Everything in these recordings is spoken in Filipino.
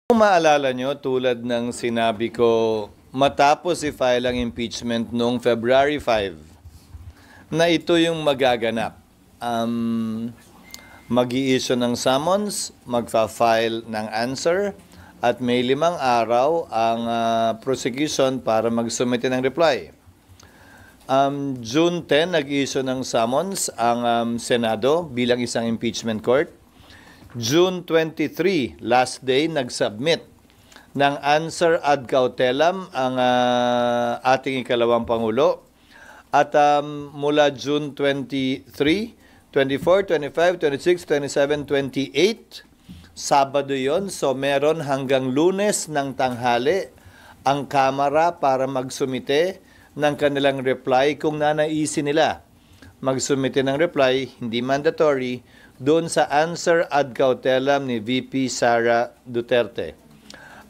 Kung maalala nyo, tulad ng sinabi ko, matapos i-file ang impeachment noong February 5, na ito yung magaganap. Mag-i-issue ng summons, magfa-file ng answer, at may 5 araw ang prosecution para mag-submit ng reply. June 10, nag-issue ng summons ang Senado bilang isang impeachment court. June 23, last day, nag-submit ng answer ad cautelam ang ating ikalawang Pangulo. At mula June 23, 24, 25, 26, 27, 28, Sabado yon. So meron hanggang Lunes ng tanghali ang Kamara para magsumite ng kanilang reply kung nanaisin nila. Magsumite ng reply, hindi mandatory, doon sa answer ad cautelam ni VP Sara Duterte.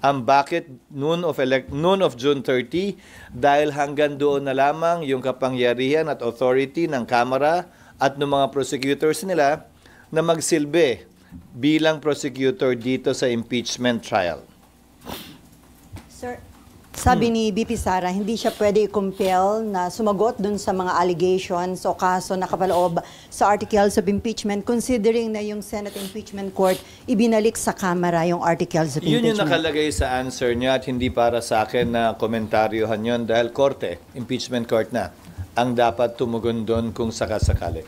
Ang bakit noon of June 30, dahil hanggang doon na lamang yung kapangyarihan at authority ng Kamara at ng mga prosecutors nila na magsilbi bilang prosecutor dito sa impeachment trial. Sir, sabi ni VP Sara, hindi siya pwede i-compel na sumagot dun sa mga allegations o kaso na kapaloob sa articles of impeachment, considering na yung Senate Impeachment Court ibinalik sa Kamara yung articles of impeachment. Yun yung nakalagay sa answer niya at hindi para sa akin na komentaryohan yun dahil korte, impeachment court na, ang dapat tumugon doon kung sakasakali.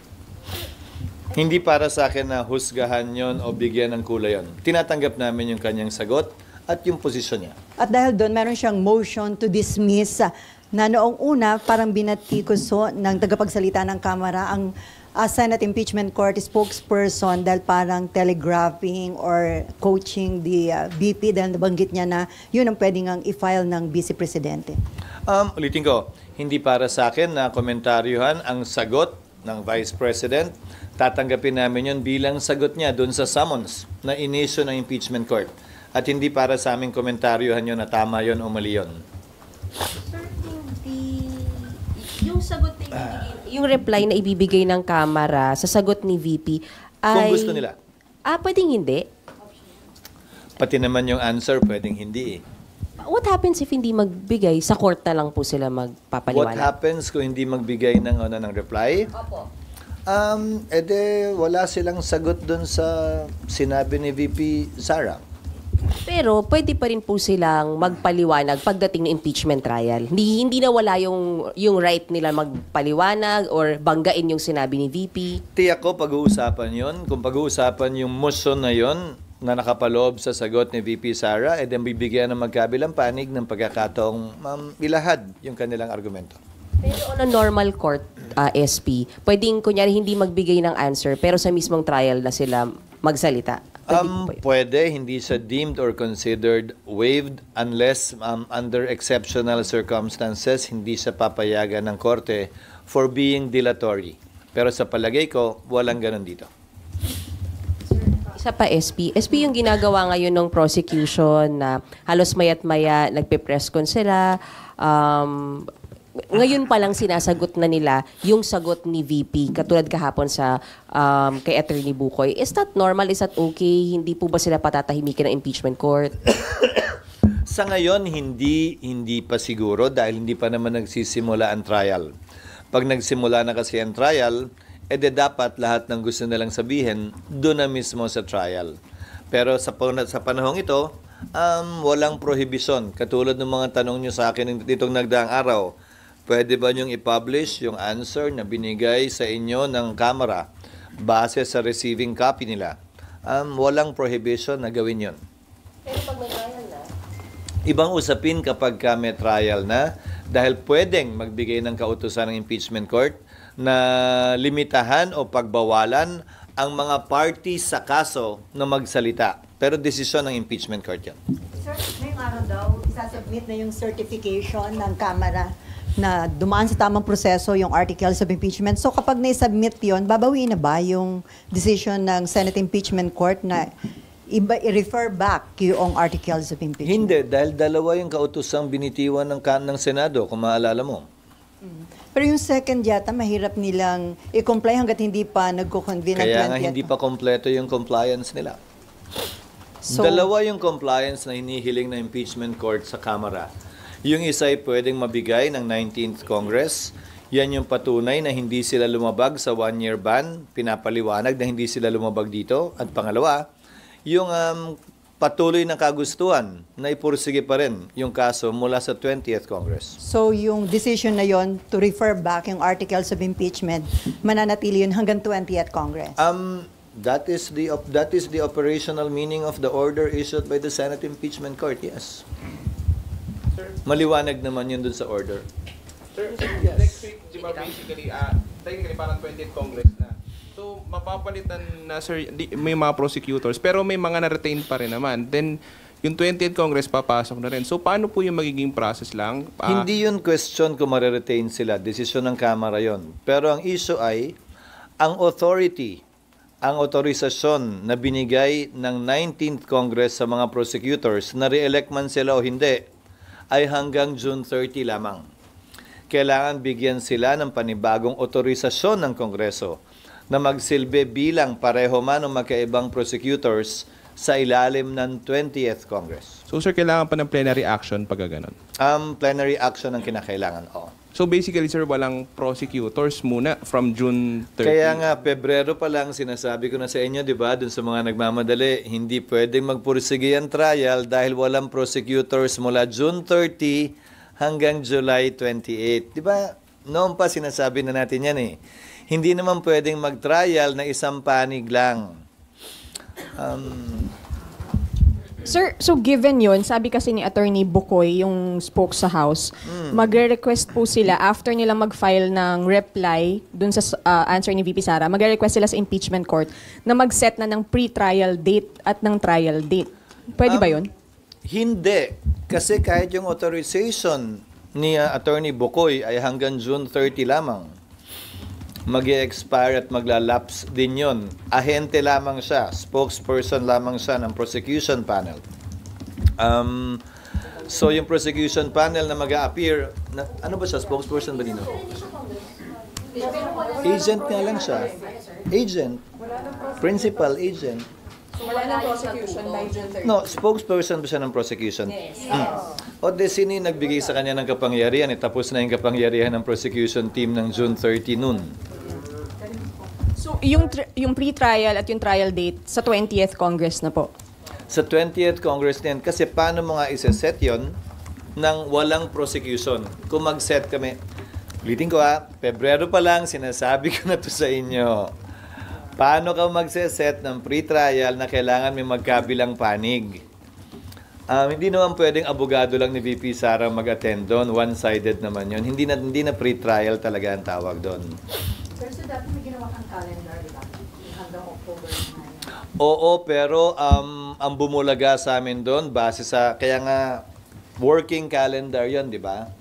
Hindi para sa akin na husgahan yon o bigyan ng kulay yon. Tinatanggap namin yung kanyang sagot at yung posisyon niya. At dahil doon, meron siyang motion to dismiss na noong una, parang binatikuso ng tagapagsalita ng Kamara ang Senate Impeachment Court spokesperson dahil parang telegraphing or coaching the VP dahil nabanggit niya na yun ang pwedeng ang i-file ng Vice Presidente. Ulitin ko, hindi para sa akin na komentaryohan ang sagot ng Vice President. Tatanggapin namin yun bilang sagot niya doon sa summons na inisyo ng impeachment court. At hindi para sa aming komentaryohan yun na tama yun o mali yun. Sir, yung sagot na ibibigay, yung reply na ibibigay ng Kamara sa sagot ni VP ay... Kung gusto nila. Pwedeng hindi? Pati naman yung answer, pwedeng hindi eh. What happens if hindi magbigay? Sa court na lang po sila magpapaliwanag? What happens kung hindi magbigay ng reply? Opo. Wala silang sagot dun sa sinabi ni VP Sara. Pero pwede pa rin po silang magpaliwanag pagdating ng impeachment trial. Hindi nawala yung right nila magpaliwanag or banggain yung sinabi ni VP. Tiyak ko pag-uusapan yon. Kung pag-uusapan yung motion na yon na nakapaloob sa sagot ni VP Sara, then bibigyan ng magkabilang panig ng pagkakataong ilahad yung kanilang argumento. Pero on a normal court, SP, pwedeng kunyari hindi magbigay ng answer pero sa mismong trial na sila magsalita. Pwede, hindi siya deemed or considered waived unless under exceptional circumstances hindi siya papayagan ng korte for being dilatory. Pero sa palagay ko, walang ganun dito. Isa pa, SP. SP yung ginagawa ngayon ng prosecution na halos maya't maya nagpe-press con sila. Ngayon pa lang sinasagot na nila yung sagot ni VP, katulad kahapon sa kay Attorney Bukoy. Is that normal? Is that okay? Hindi po ba sila patatahimikin ng impeachment court? Sa ngayon, hindi pa siguro dahil hindi pa naman nagsisimula ang trial. Pag nagsimula na kasi ang trial, dapat lahat ng gusto nilang sabihin doon na mismo sa trial. Pero sa panahong ito, walang prohibition. Katulad ng mga tanong nyo sa akin ditong nagdaang araw, pwede ba niyong i-publish yung answer na binigay sa inyo ng Kamara base sa receiving copy nila? Walang prohibition na gawin yon. Pero pag may trial na? Ibang usapin kapag may trial na dahil pwedeng magbigay ng kautusan ng impeachment court na limitahan o pagbawalan ang mga parties sa kaso na magsalita. Pero desisyon ng impeachment court yan. Sir, ngayong araw daw, isasubmit na yung certification ng Kamara na dumaan sa tamang proseso yung articles of impeachment. So kapag na-submit yun, babawiin na ba yung decision ng Senate Impeachment Court na i-refer back yung articles of impeachment? Hindi, dahil dalawa yung kautusang binitiwan ng Senado, kung maalala mo. Pero yung second yata, mahirap nilang i-comply hanggat hindi pa nagko-convene ng 20th. Kaya nga hindi pa kompleto yung compliance nila. So, Dalawa yung compliance na hinihiling na impeachment court sa Kamara. Yung isa ay pwedeng mabigay ng 19th Congress. Yan yung patunay na hindi sila lumabag sa one-year ban. Pinapaliwanag na hindi sila lumabag dito. At pangalawa, yung patuloy na kagustuhan na ipursige pa rin yung kaso mula sa 20th Congress. so yung decision na yon to refer back yung articles of impeachment, mananatili yun hanggang 20th Congress. That is the operational meaning of the order issued by the Senate Impeachment Court. Yes. Maliwanag naman yun dun sa order. Sir, next week, di ba, basically, technically parang 20th Congress na. So, mapapalitan na, sir, may mga prosecutors, pero may mga na-retain pa rin naman. Then, yung 20th Congress papasok na rin. So, paano po yung magiging process lang? Hindi yun question kung mariretain sila. Desisyon ng Kamara yon. Pero ang issue ay, ang authority, ang otorisasyon na binigay ng 19th Congress sa mga prosecutors na re-elect man sila o hindi ay hanggang June 30 lamang. Kailangan bigyan sila ng panibagong otorisasyon ng Kongreso na magsilbi bilang pareho man o magkaibang prosecutors sa ilalim ng 20th Congress. So, sir, kailangan pa ng plenary action pag ganon? Plenary action ang kinakailangan. So, basically, sir, walang prosecutors muna from June 30? Kaya nga, Pebrero pa lang, sinasabi ko na sa inyo, di ba, dun sa mga nagmamadali, hindi pwedeng magpursige ang trial dahil walang prosecutors mula June 30 hanggang July 28. Di ba, noon pa sinasabi na natin yan eh. Hindi naman pwedeng mag-trial na isang panig lang. Sir, so given yon, sabi kasi ni Attorney Bukoy, yung spoke sa House, magre-request po sila after nila mag-file ng reply dun sa answer ni VP Sara, magre-request sila sa impeachment court na mag-set na ng pre-trial date at ng trial date. Pwede ba yun? Hindi. Kasi kahit yung authorization ni Attorney Bukoy ay hanggang June 30 lamang. Mag-expire at maglalapse din yun. Ahente lamang siya, spokesperson lamang siya ng prosecution panel. So yung prosecution panel na mag-a-appear, ano ba siya, spokesperson ba dito? Agent nga lang siya. Agent. Principal agent. Wala na prosecution by June 30. No, spokesperson ba siya ng prosecution? O de sino yung nagbigay sa kanya ng kapangyarihan? Tapos na yung kapangyarihan ng prosecution team ng June 30 noon. So yung pre-trial at yung trial date sa 20th Congress na po? Sa 20th Congress din. Kasi paano mo nga isa-set yon nang walang prosecution? Kung mag-set kami, ulitin ko Pebrero pa lang, sinasabi ko na to sa inyo. Paano ka magse-set ng pre-trial na kailangan may magkabilang panig? Hindi naman pwedeng abogado lang ni VP Sara mag-attend doon. One-sided naman yun. Hindi na pre-trial talaga ang tawag doon. Pero so dati may ginawa kang calendar, di ba? Hanggang October 9. Oo, pero ang bumulaga sa amin doon, base sa, kaya nga, working calendar yon, di ba?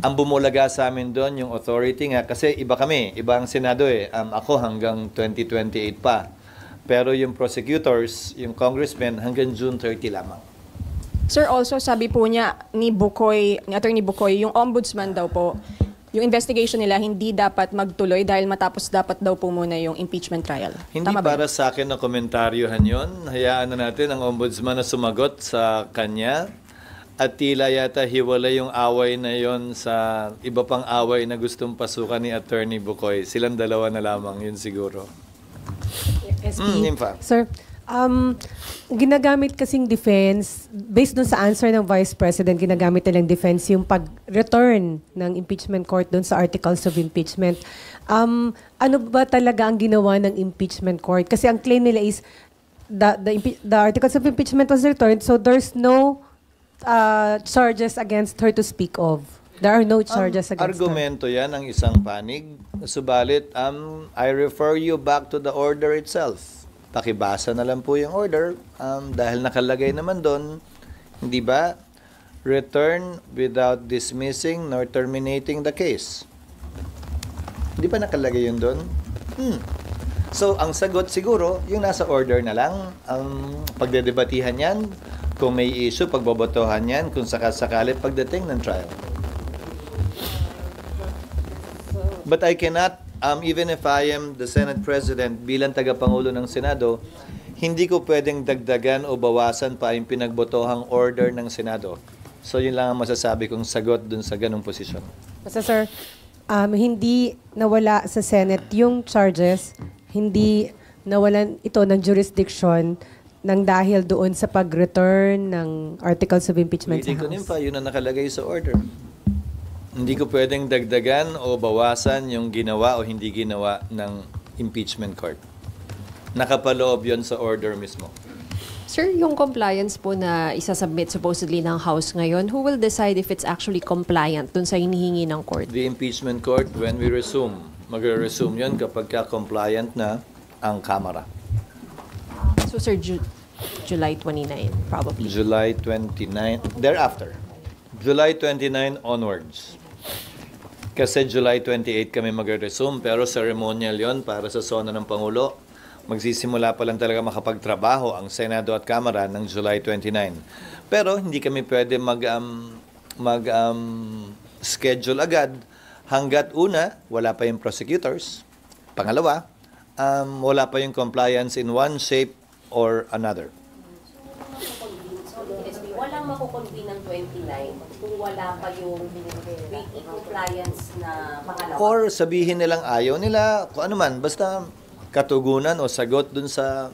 Ang bumulaga sa amin doon, yung authority nga, kasi iba kami, iba ang Senado eh. Ako hanggang 2028 pa. Pero yung prosecutors, yung congressmen, hanggang June 30 lamang. Sir, also sabi po niya ni Attorney Bukoy, yung ombudsman daw po, yung investigation nila hindi dapat magtuloy dahil matapos dapat daw po muna yung impeachment trial. Hindi Tama ba para sa akin na komentaryohan yon. Hayaan na natin ang ombudsman na sumagot sa kanya. At tila yata hiwalay yung away na yon sa iba pang away na gustong pasukan ni Attorney Bukoy. Silang dalawa na lamang, yun siguro. SP. Nympha. Sir, ginagamit kasing defense, based dun sa answer ng Vice President, ginagamit nilang defense yung pag-return ng impeachment court dun sa articles of impeachment. Ano ba talaga ang ginawa ng impeachment court? Kasi ang claim nila is the articles of impeachment was returned, so there's no charges against her to speak of. There are no charges against Argumento yan ang isang panig. Subalit, I refer you back to the order itself. Pakibasa na lang po yung order dahil nakalagay naman doon, hindi ba? Return without dismissing nor terminating the case. Hindi ba nakalagay yun doon? So, ang sagot siguro, yung nasa order na lang, ang pagdedebatihan yan, kung may issue, pagbobotohan yan, kung sakasakali pagdating ng trial. But I cannot, even if I am the Senate President, bilang tagapangulo ng Senado, hindi ko pwedeng dagdagan o bawasan pa yung pinagbotohang order ng Senado. So yun lang ang masasabi kong sagot dun sa ganung posisyon. Basta sir, hindi nawala sa Senate yung charges, hindi nawalan ito ng jurisdiction nang dahil doon sa pag-return ng articles of impeachment sa Hindi ko House. pa, yun ang nakalagay sa order. Hindi ko pwedeng dagdagan o bawasan yung ginawa o hindi ginawa ng impeachment court. Nakapaloob yun sa order mismo. Sir, yung compliance po na isasubmit supposedly ng House ngayon, who will decide if it's actually compliant dun sa hinihingi ng court? The impeachment court, when we resume, magre-resume yun kapag compliant na ang Kamara. So, sir, July 29, probably. July 29, thereafter. July 29 onwards. Kasi July 28 kami magre-resume, pero ceremonial yon para sa sona ng Pangulo. Magsisimula pa lang talaga makapagtrabaho ang Senado at Kamara ng July 29. Pero hindi kami pwede schedule agad hanggat una, wala pa yung prosecutors. Pangalawa, wala pa yung compliance in one shape or another. So, SB, walang makukonvene ng 29 kung wala pa yung compliance na pangalawa. Or sabihin nilang ayaw nila, kung ano man, basta katugunan o sagot dun sa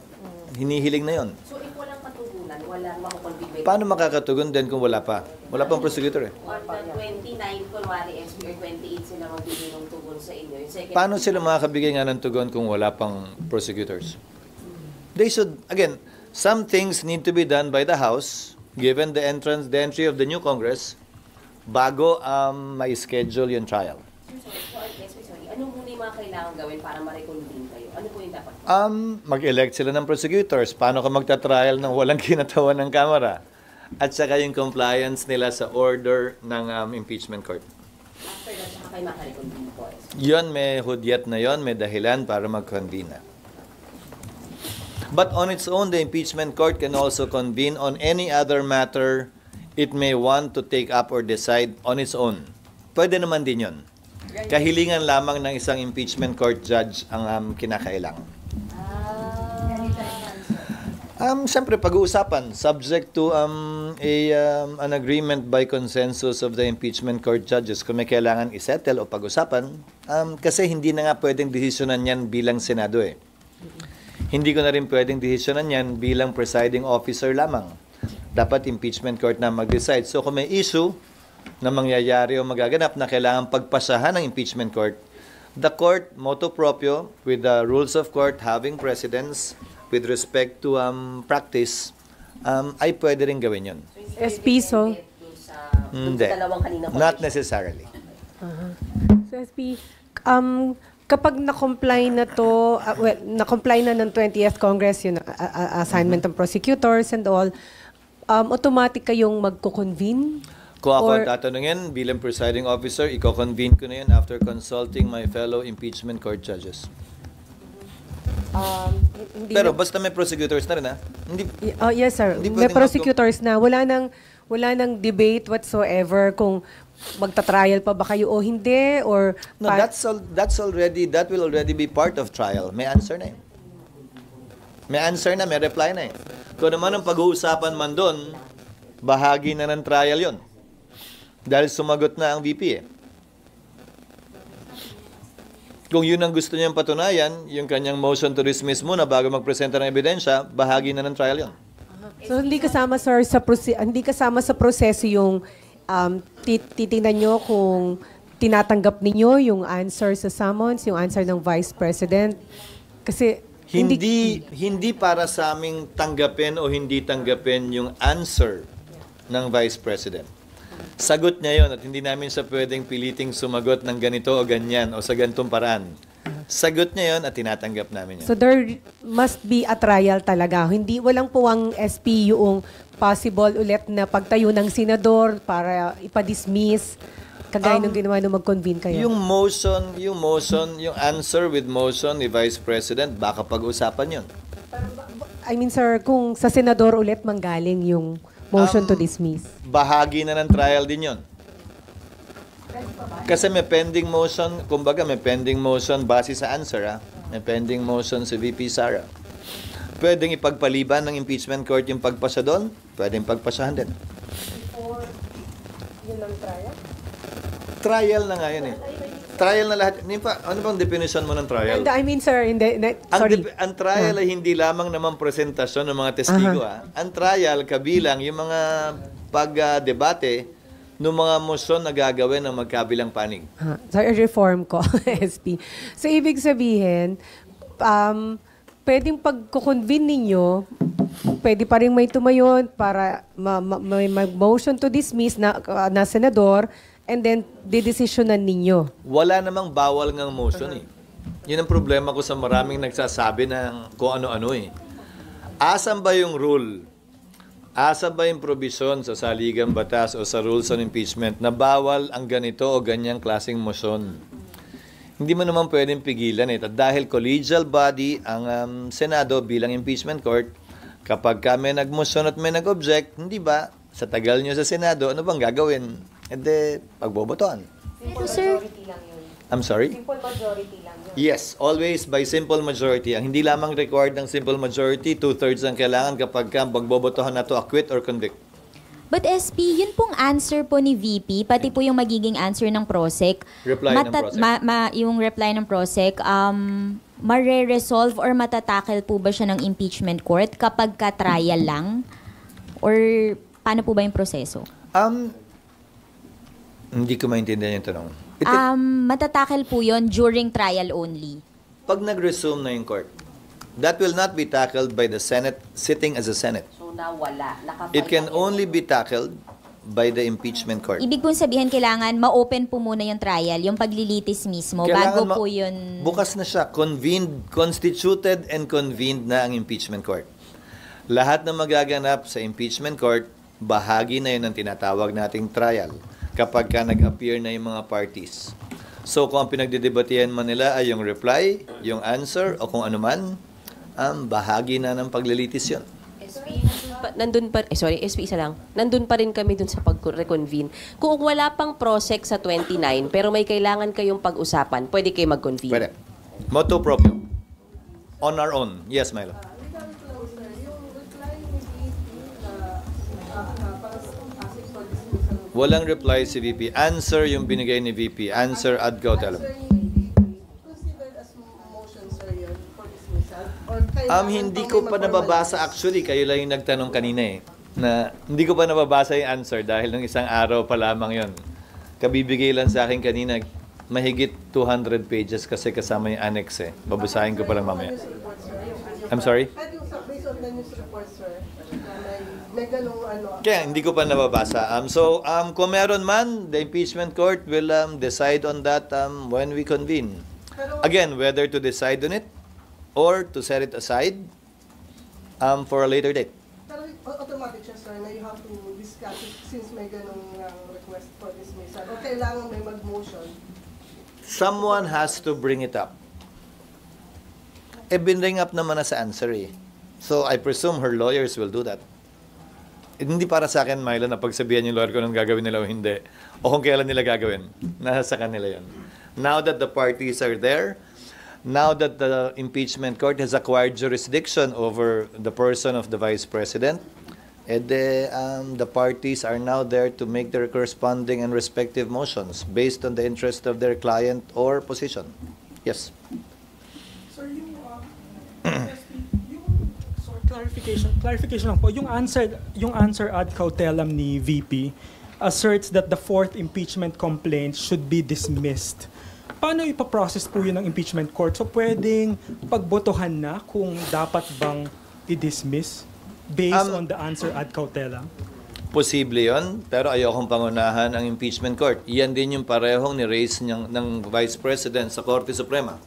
hinihiling na yon. So, if walang katugunan, walang makukonvene. Paano makakatugon din kung wala pa? Wala pang prosecutor eh. On the 29, kunwari, SB, or 28 sila magbigay ng tugon sa inyo. Yung second, Paano sila makakabigay nga ng tugon kung wala pang prosecutors? They should, again, some things need to be done by the House, given the entry of the new Congress, bago may schedule yung trial. sorry. Ano muna yung mga kailangan gawin para ma-reconvene kayo? Ano po yung dapat? Mag-elect sila ng prosecutors. Paano ka magta-trial ng walang kinatawan ng Kamara? At saka yung compliance nila sa order ng impeachment court. After that, saka kayo maka-reconvene po. Yon, may hudyat na yon, may dahilan para mag-convene na. But on its own, the impeachment court can also convene on any other matter it may want to take up or decide on its own. Pwede naman din yon. Kahilingan lamang ng isang impeachment court judge ang kinakailangan. Siyempre, pag-uusapan, subject to an agreement by consensus of the impeachment court judges kung may kailangan isettle o pag-usapan, kasi hindi na nga pwedeng desisyonan yan bilang Senado eh. Hindi ko na rin pwedeng desisyonan yan bilang presiding officer lamang. Dapat impeachment court na mag-decide. So kung may issue na mangyayari o magaganap na kailangan pagpasahan ng impeachment court, the court, motu proprio, with the rules of court having precedence with respect to practice, ay pwede rin gawin yun. SP, so? Hindi. Dalawang kanina Not necessarily. So SP, kapag na-comply na to, na-comply na ng 20th Congress, yung assignment ng prosecutors and all, automatic kayong magko-convene? Kung ako Or- ang tatanungin, bilang presiding officer, i-convene ko na yun after consulting my fellow impeachment court judges. Hindi Pero na- basta may prosecutors na rin, ha? Hindi, yes, sir. Hindi May pwedeng prosecutors na. Wala nang debate whatsoever kung magta-trial pa ba kayo o hindi, or... no, that will already be part of trial. May answer na yun. May answer na, may reply na eh. Kung naman ang pag-uusapan man doon, bahagi na ng trial yon. Dahil sumagot na ang VP eh. Kung yun ang gusto niyang patunayan, yung kanyang motion to dismiss muna bago magpresenta ng ebidensya, bahagi na ng trial yon. So hindi kasama, sir, hindi kasama sa proseso yung titingnan nyo kung tinatanggap ninyo yung answer sa summons, yung answer ng Vice President. Kasi Hindi para sa aming tanggapin o hindi tanggapin yung answer ng Vice President. Sagot niya yon at hindi namin siya pwedeng piliting sumagot ng ganito o ganyan o sa ganitong paraan. Sagot niya yon at tinatanggap namin yan. So there must be a trial talaga. Walang puwang SP yung possible ulit na pagtayo ng senador para ipa-dismiss kagaya nung ginawa nung mag-convene kayo. Yung answer with motion ni Vice President, baka pag-usapan yun. I mean, sir, kung sa senador ulit manggaling yung motion to dismiss. Bahagi na ng trial din yon. Kasi may pending motion, kumbaga may pending motion base sa answer, ha? May pending motion si VP Sara. Pwedeng ipagpaliban ng impeachment court yung pagpasa doon, pwedeng pagpasahan din. Trial na nga yun eh. Trial na lahat. Ano bang definition mo ng trial? I mean, sir, sorry. Ang trial ay hindi lamang naman presentasyon ng mga testigo. Ang trial kabilang yung mga pag-debate ng mga motion na gagawin ng magkabilang panig. Sorry, reform ko, SP. So, ibig sabihin, pwedeng pagkukonvene ninyo, pwede pa rin may tumayon para may motion to dismiss na senador, and then didesisyonan ninyo. Wala namang bawal ngang motion eh. Yun ang problema ko sa maraming nagsasabi ng kung ano-ano eh. Asan ba yung rule? Asan ba yung provision sa saligang batas o sa rules on impeachment na bawal ang ganito o ganyang klaseng motion? Hindi mo naman pwedeng pigilan eh. At dahil collegial body ang Senado bilang impeachment court, kapag kami nag-motion at may nag-object, hindi ba, sa tagal nyo sa Senado, ano bang gagawin? Pagbobotohan. Sir, I'm sorry? Simple majority lang yun. Yes, always by simple majority. Ang hindi lamang required ng simple majority, 2/3 ang kailangan kapag pagbobotohan na to acquit or convict. but SP, yun pong answer po ni VP, pati po yung magiging answer ng PROSEC. Reply ng PROSEC. Yung reply ng PROSEC, mare-resolve or matatakel po ba siya ng impeachment court kapag ka-trial lang? Or paano po ba yung proseso? Hindi ko maintindihan yung tanong. Matatakel po yun during trial only. Pag nag-resume na yung court, that will not be tackled by the Senate sitting as a Senate. So nawala. It can only be tackled by the impeachment court. Ibig pong sabihin, kailangan ma-open po muna yung trial, yung paglilitis mismo, bago po yun... Bukas na siya. Constituted and convened na ang impeachment court. Lahat na magaganap sa impeachment court, bahagi na yun ang tinatawag nating trial kapag ka nag-appear na yung mga parties. So kung ang pinagdidebatihan man nila ay yung reply, yung answer, o kung ano man, bahagi na ng paglilitis yun. SP, SP isa lang. Nandun pa rin kami dun sa pag-reconvene. Kung wala pang PROSEC sa 29, pero may kailangan kayong pag-usapan, pwede kayo mag-convene. Pwede. Motu proprio. On our own. Yes, Milo. Walang reply si VP. Answer yung binigay ni VP. Answer ad cautelam. Hindi ko pa nababasa actually. Kayo lang yung nagtanong kanina eh. Na hindi ko pa nababasa yung answer dahil ng isang araw pa lamang yon. Kabibigay lang sa akin kanina mahigit 200 pages kasi kasama yung annex eh. Babasahin ko pa lang mamaya. I'm sorry? Based on the news report, sir, may ganung Kaya hindi ko pa nababasa. Kung meron man, the impeachment court will decide on that when we convene. Again, whether to decide on it or to set it aside for a later date. Pero automatic siya, sir, na you have to discuss it since may ganung request for dismissal. O kailangan may mag-motion. Someone has to bring it up. Binring up naman na sa answer eh. So, I presume her lawyers will do that. Hindi para sa akin, Milo, na pagsabihan yung lawyer ko nung gagawin nila o hindi. O kung kailan nila gagawin. Nasa kanila yun. Now that the parties are there, now that the impeachment court has acquired jurisdiction over the person of the Vice President, the parties are now there to make their corresponding and respective motions based on the interest of their client or position. Yes. Sir, clarification lang po. Yung answer ad cautelam ni VP asserts that the fourth impeachment complaint should be dismissed. Paano ipaprocess po yun ng impeachment court? So pwedeng pagbotohan na kung dapat bang i-dismiss based on the answer ad cautelam? Posible yon, pero ayokong pangunahan ang impeachment court. Yan din yung parehong ni-raise ng Vice President sa Korte Suprema.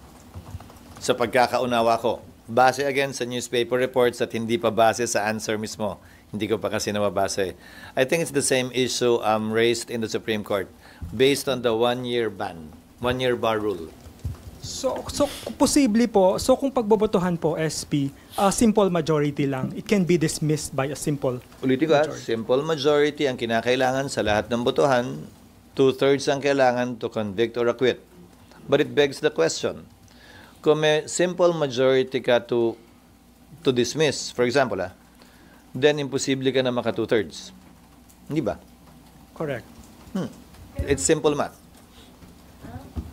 Sa pagkakaunawa ko. Base again sa newspaper reports at hindi pa base sa answer mismo. Hindi ko pa kasi nababasa eh. I think it's the same issue raised in the Supreme Court based on the one-year ban, one-year bar rule. So posible po, so kung pagbobotohan po, SP, simple majority lang. It can be dismissed by a simple Ulitin ko, majority. Simple majority ang kinakailangan sa lahat ng botohan, 2/3 ang kailangan to convict or acquit. But it begs the question, kung may simple majority ka to to dismiss, for example, then imposible ka na maka 2/3. Hindi ba? Correct. It's simple math.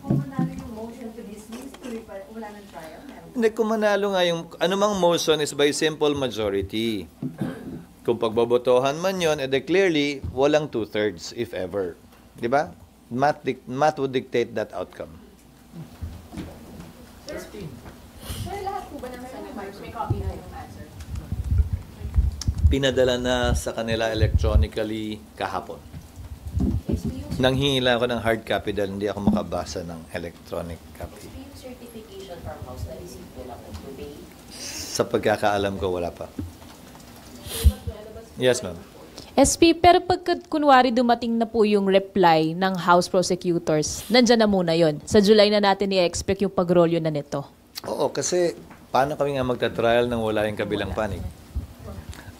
Kung manalo yung motion to dismiss, wala ng trial? Hindi, kung manalo nga yung anumang motion is by simple majority. Kung pagbobotohan man yon, edi clearly, walang 2/3 if ever. Di ba? Math would dictate that outcome. Pinadala na sa kanila electronically kahapon. Nanghingi lang ako ng hard copy dahil hindi ako makabasa ng electronic copy. Yung certification from House na receive nila po today. Sa pagkakaalam ko, wala pa. Yes, ma'am. SP, pero pagka kunwari dumating na po yung reply ng House prosecutors, nandyan na muna yon. Sa July na natin i-expect yung pagrolyo na nito. Oo, kasi paano kami nga magta-trial nang wala yung kabilang panig?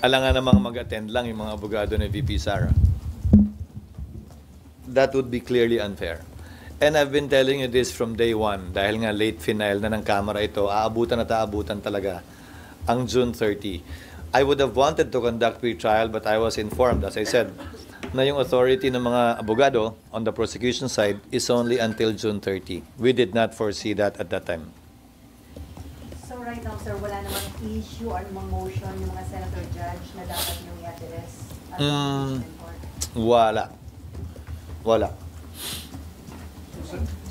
Alangan namang mag-attend lang yung mga abogado ni VP Sara. That would be clearly unfair. And I've been telling you this from day one, dahil nga late final na ng Kamara ito, aabutan at aabutan talaga ang June 30. I would have wanted to conduct pre-trial, but I was informed, as I said, na yung authority ng mga abogado on the prosecution side is only until June 30. We did not foresee that at that time. So right now, sir, wala namang issue or namang motion yung mga senator judge na dapat yung i-address at the impeachment court? Wala.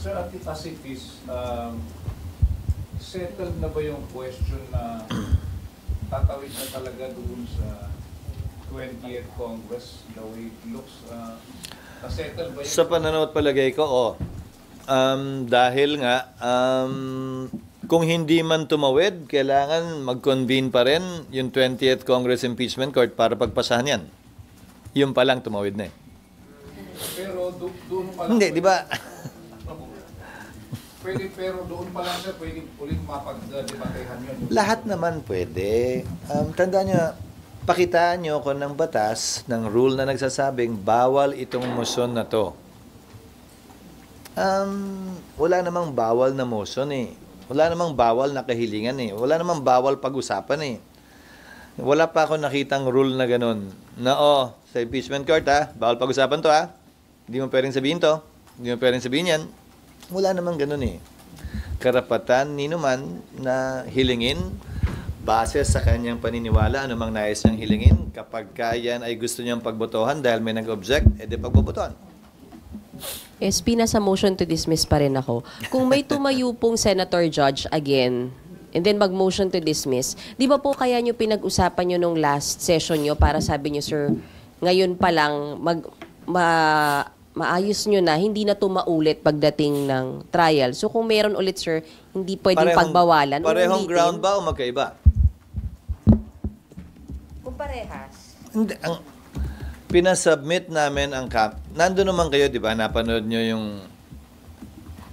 Sir, as it is, settled na ba yung question na tatawid na talaga doon sa 20th Congress, the way it looks? Settled ba yun? Sa pananaw at palagay ko, dahil nga, kung hindi man tumawid, kailangan mag-convene pa rin yung 20th Congress Impeachment Court para pagpasahan yan. Yung pa lang tumawid na eh. Pero doon pa lang... Hindi, di ba? Pwede, pero doon pa lang, sir, pwede ulit mapag-debatehan yun. Lahat naman pwede. Tandaan nyo, pakitaan nyo ko ng batas, ng rule na nagsasabing bawal itong motion na to. Wala namang bawal na motion eh. Wala namang bawal na kahilingan eh. Wala namang bawal pag-usapan eh. Wala pa ako nakitang rule na ganun. Na sa impeachment court bawal pag-usapan to Hindi mo pwedeng sabihin to. Hindi mo pwedeng sabihin yan. Wala namang ganun eh. Karapatan ni naman na hilingin base sa kanyang paniniwala, anumang nais niyang hilingin. Kapag yan ay gusto niyang pagbotohan dahil may nag-object, edi pagbobotohan. SP, nasa motion to dismiss pa rin ako. Kung may tumayo pong senator judge again, and then mag-motion to dismiss, di ba po kaya nyo pinag-usapan nyo nung last session nyo para sabi nyo, sir, ngayon pa lang maayos nyo na, hindi na tumaulit pagdating ng trial. So kung meron ulit, sir, hindi pwedeng pagbawalan. Parehong ground ba o magkaiba? Kung parehas. Hindi, pinasubmit namin ang nandun naman kayo, di ba? Napanood nyo yung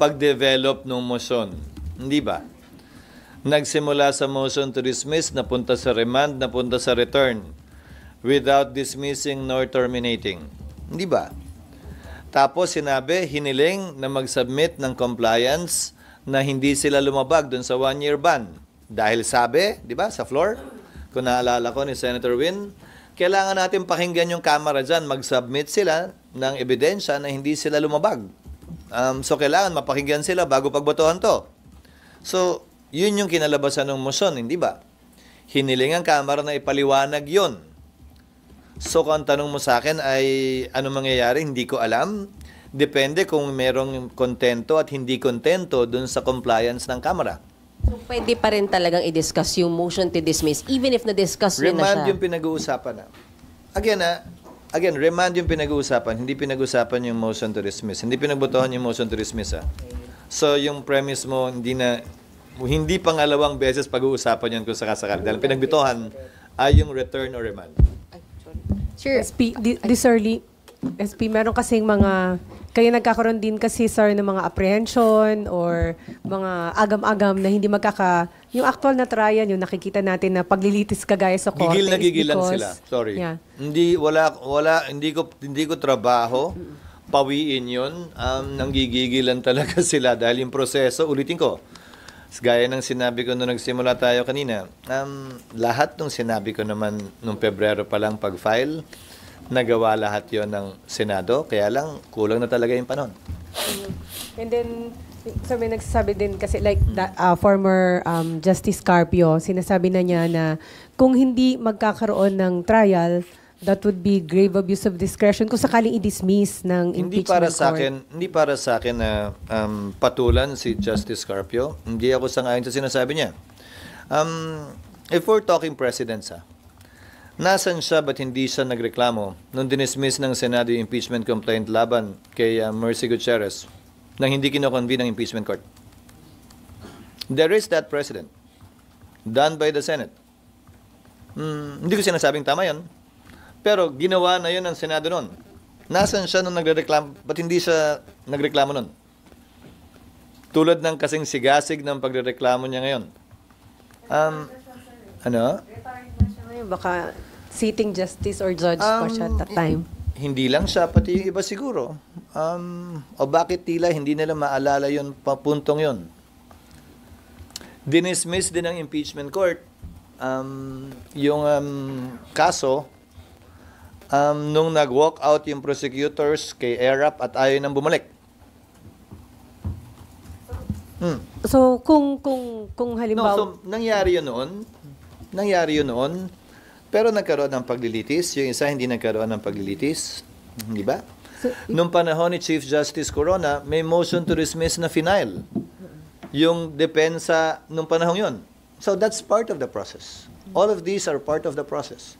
pag-develop ng motion. Hindi ba? Nagsimula sa motion to dismiss, napunta sa remand, napunta sa return without dismissing nor terminating. Hindi ba? Tapos sinabi, hiniling na mag-submit ng compliance na hindi sila lumabag dun sa 1-year ban. Dahil sabi, di ba, sa floor, kung naalala ko ni Senator Win, kailangan natin pakinggan yung Kamara dyan, mag-submit sila ng ebidensya na hindi sila lumabag. So kailangan mapakinggan sila bago pagbotohan to. So, yun yung kinalabasan ng motion, hindi ba? Hiniling ang Kamara na ipaliwanag yun. So kung ang tanong mo sa akin ay ano mangyayari, hindi ko alam. Depende kung merong kontento at hindi kontento dun sa compliance ng Kamara. So pwede pa rin talagang i-discuss yung motion to dismiss even if na-discuss nyo na siya. Remand yung pinag-uusapan na. Again, remand yung pinag-uusapan, hindi pinag-uusapan yung motion to dismiss. Hindi pinagbotohan yung motion to dismiss. So yung premise mo, hindi pangalawang beses pag-uusapan yan kung sakasakali. Dahil pinagbitohan ay yung return or remand. Sure. SP, this early, SP, meron kasing mga, kaya nagkakaroon din kasi, sir, ng mga apprehension or mga agam-agam na hindi yung actual na trial, yung nakikita natin na paglilitis kagaya sa korte. Gigil lang sila. Sorry. Yeah. Hindi ko trabaho. Pawiin yun. Nanggigigilan talaga sila dahil yung proseso, ulitin ko, Gaya ng sinabi ko nung nagsimula tayo kanina, lahat ng sinabi ko naman nung Pebrero pa lang pag-file, nagawa lahat yon ng Senado, kaya lang kulang na talaga yung panahon. And then, so may nagsasabi din kasi like former Justice Carpio, sinasabi na niya na kung hindi magkakaroon ng trial, that would be grave abuse of discretion kung sakaling i-dismiss ng impeachment court. Hindi para sa akin na patulan si Justice Carpio. Hindi ako sangayon sa sinasabi niya. If we're talking precedents, nasan siya ba't hindi siya nagreklamo nung dinismiss ng Senado yung impeachment complaint laban kay Mercy Gutierrez nang hindi kinoconvene ng impeachment court? There is that precedent done by the Senate. Hindi ko sinasabing tama yan. Pero ginawa na yun ng Senado noon. Nasaan siya nung nagreklamo? Ba't hindi siya nagreklamo noon? Tulad ng kasing sigasig ng pagreklamo niya ngayon. Ano? Baka sitting justice or judge pa siya at that time. Hindi lang siya, pati yung iba siguro. O bakit tila hindi nila maalala yun, papuntong yun? Dinismiss din ng impeachment court yung kaso nung nag-walk out yung prosecutors kay ERAP at ayaw nang bumalik. So kung halimbawa nangyari yun noon, pero nagkaroon ng paglilitis, yung isa hindi nagkaroon ng paglilitis, di ba? Nung panahon ni Chief Justice Corona, may motion to dismiss na final yung depensa nung panahon yun. So that's part of the process. All of these are part of the process.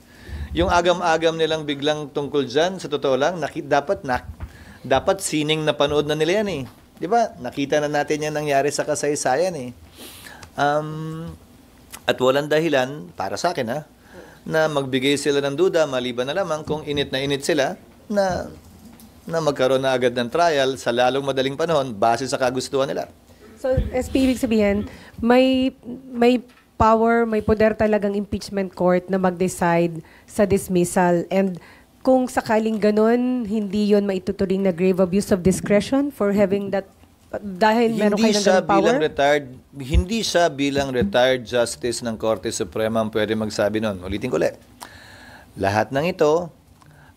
Yung agam-agam nilang biglang tungkol dyan, sa totoo lang, dapat sining na panood na nila yan eh. Di ba? Nakita na natin yan nangyari sa kasaysayan eh. At walang dahilan, para sa akin na magbigay sila ng duda, maliban na lamang kung init na init sila, na magkaroon na agad ng trial sa lalong madaling panahon base sa kagustuhan nila. So, SP, ibig sabihin, may power, may poder talagang impeachment court na mag-decide sa dismissal. And kung sakaling ganun, hindi yon maituturing na grave abuse of discretion for having that, dahil meron kayo ng ganung power? Hindi siya bilang retired justice ng Korte Suprema ang pwede magsabi nun. Ulitin ko ulit. Lahat ng ito,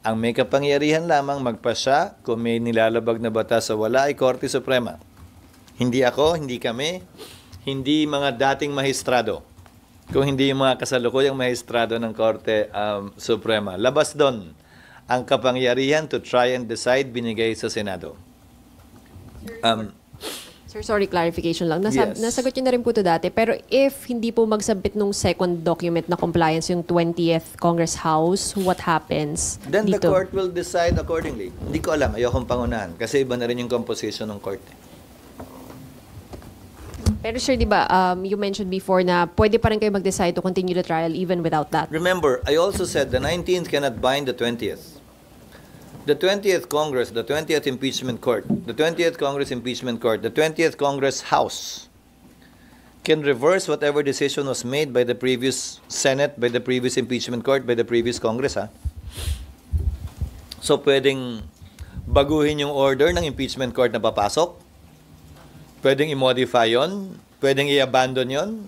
ang may kapangyarihan lamang magpasya kung may nilalabag na batas sa wala ay Korte Suprema. Hindi ako, hindi kami, hindi mga dating mahistrado, kung hindi yung mga kasalukuyang mahistrado ng Korte Suprema. Labas doon ang kapangyarihan to try and decide binigay sa Senado. Sir, sorry, clarification lang. Yes. Nasagot niyo na rin po ito dati, pero if hindi po magsabit nung second document na compliance yung 20th Congress House, what happens Then dito? the court will decide accordingly. Hindi ko alam, ayokong pangunahan kasi iba na rin yung composition ng court. Pero sir, di ba, you mentioned before na pwede pa rin kayo mag-decide to continue the trial even without that. Remember, I also said the 19th cannot bind the 20th. The 20th Congress, the 20th Impeachment Court, the 20th Congress Impeachment Court, the 20th Congress House can reverse whatever decision was made by the previous Senate, by the previous Impeachment Court, by the previous Congress. So pwedeng baguhin yung order ng Impeachment Court na papasok. Pwedeng i-modify yun, pwedeng i-abandon yun.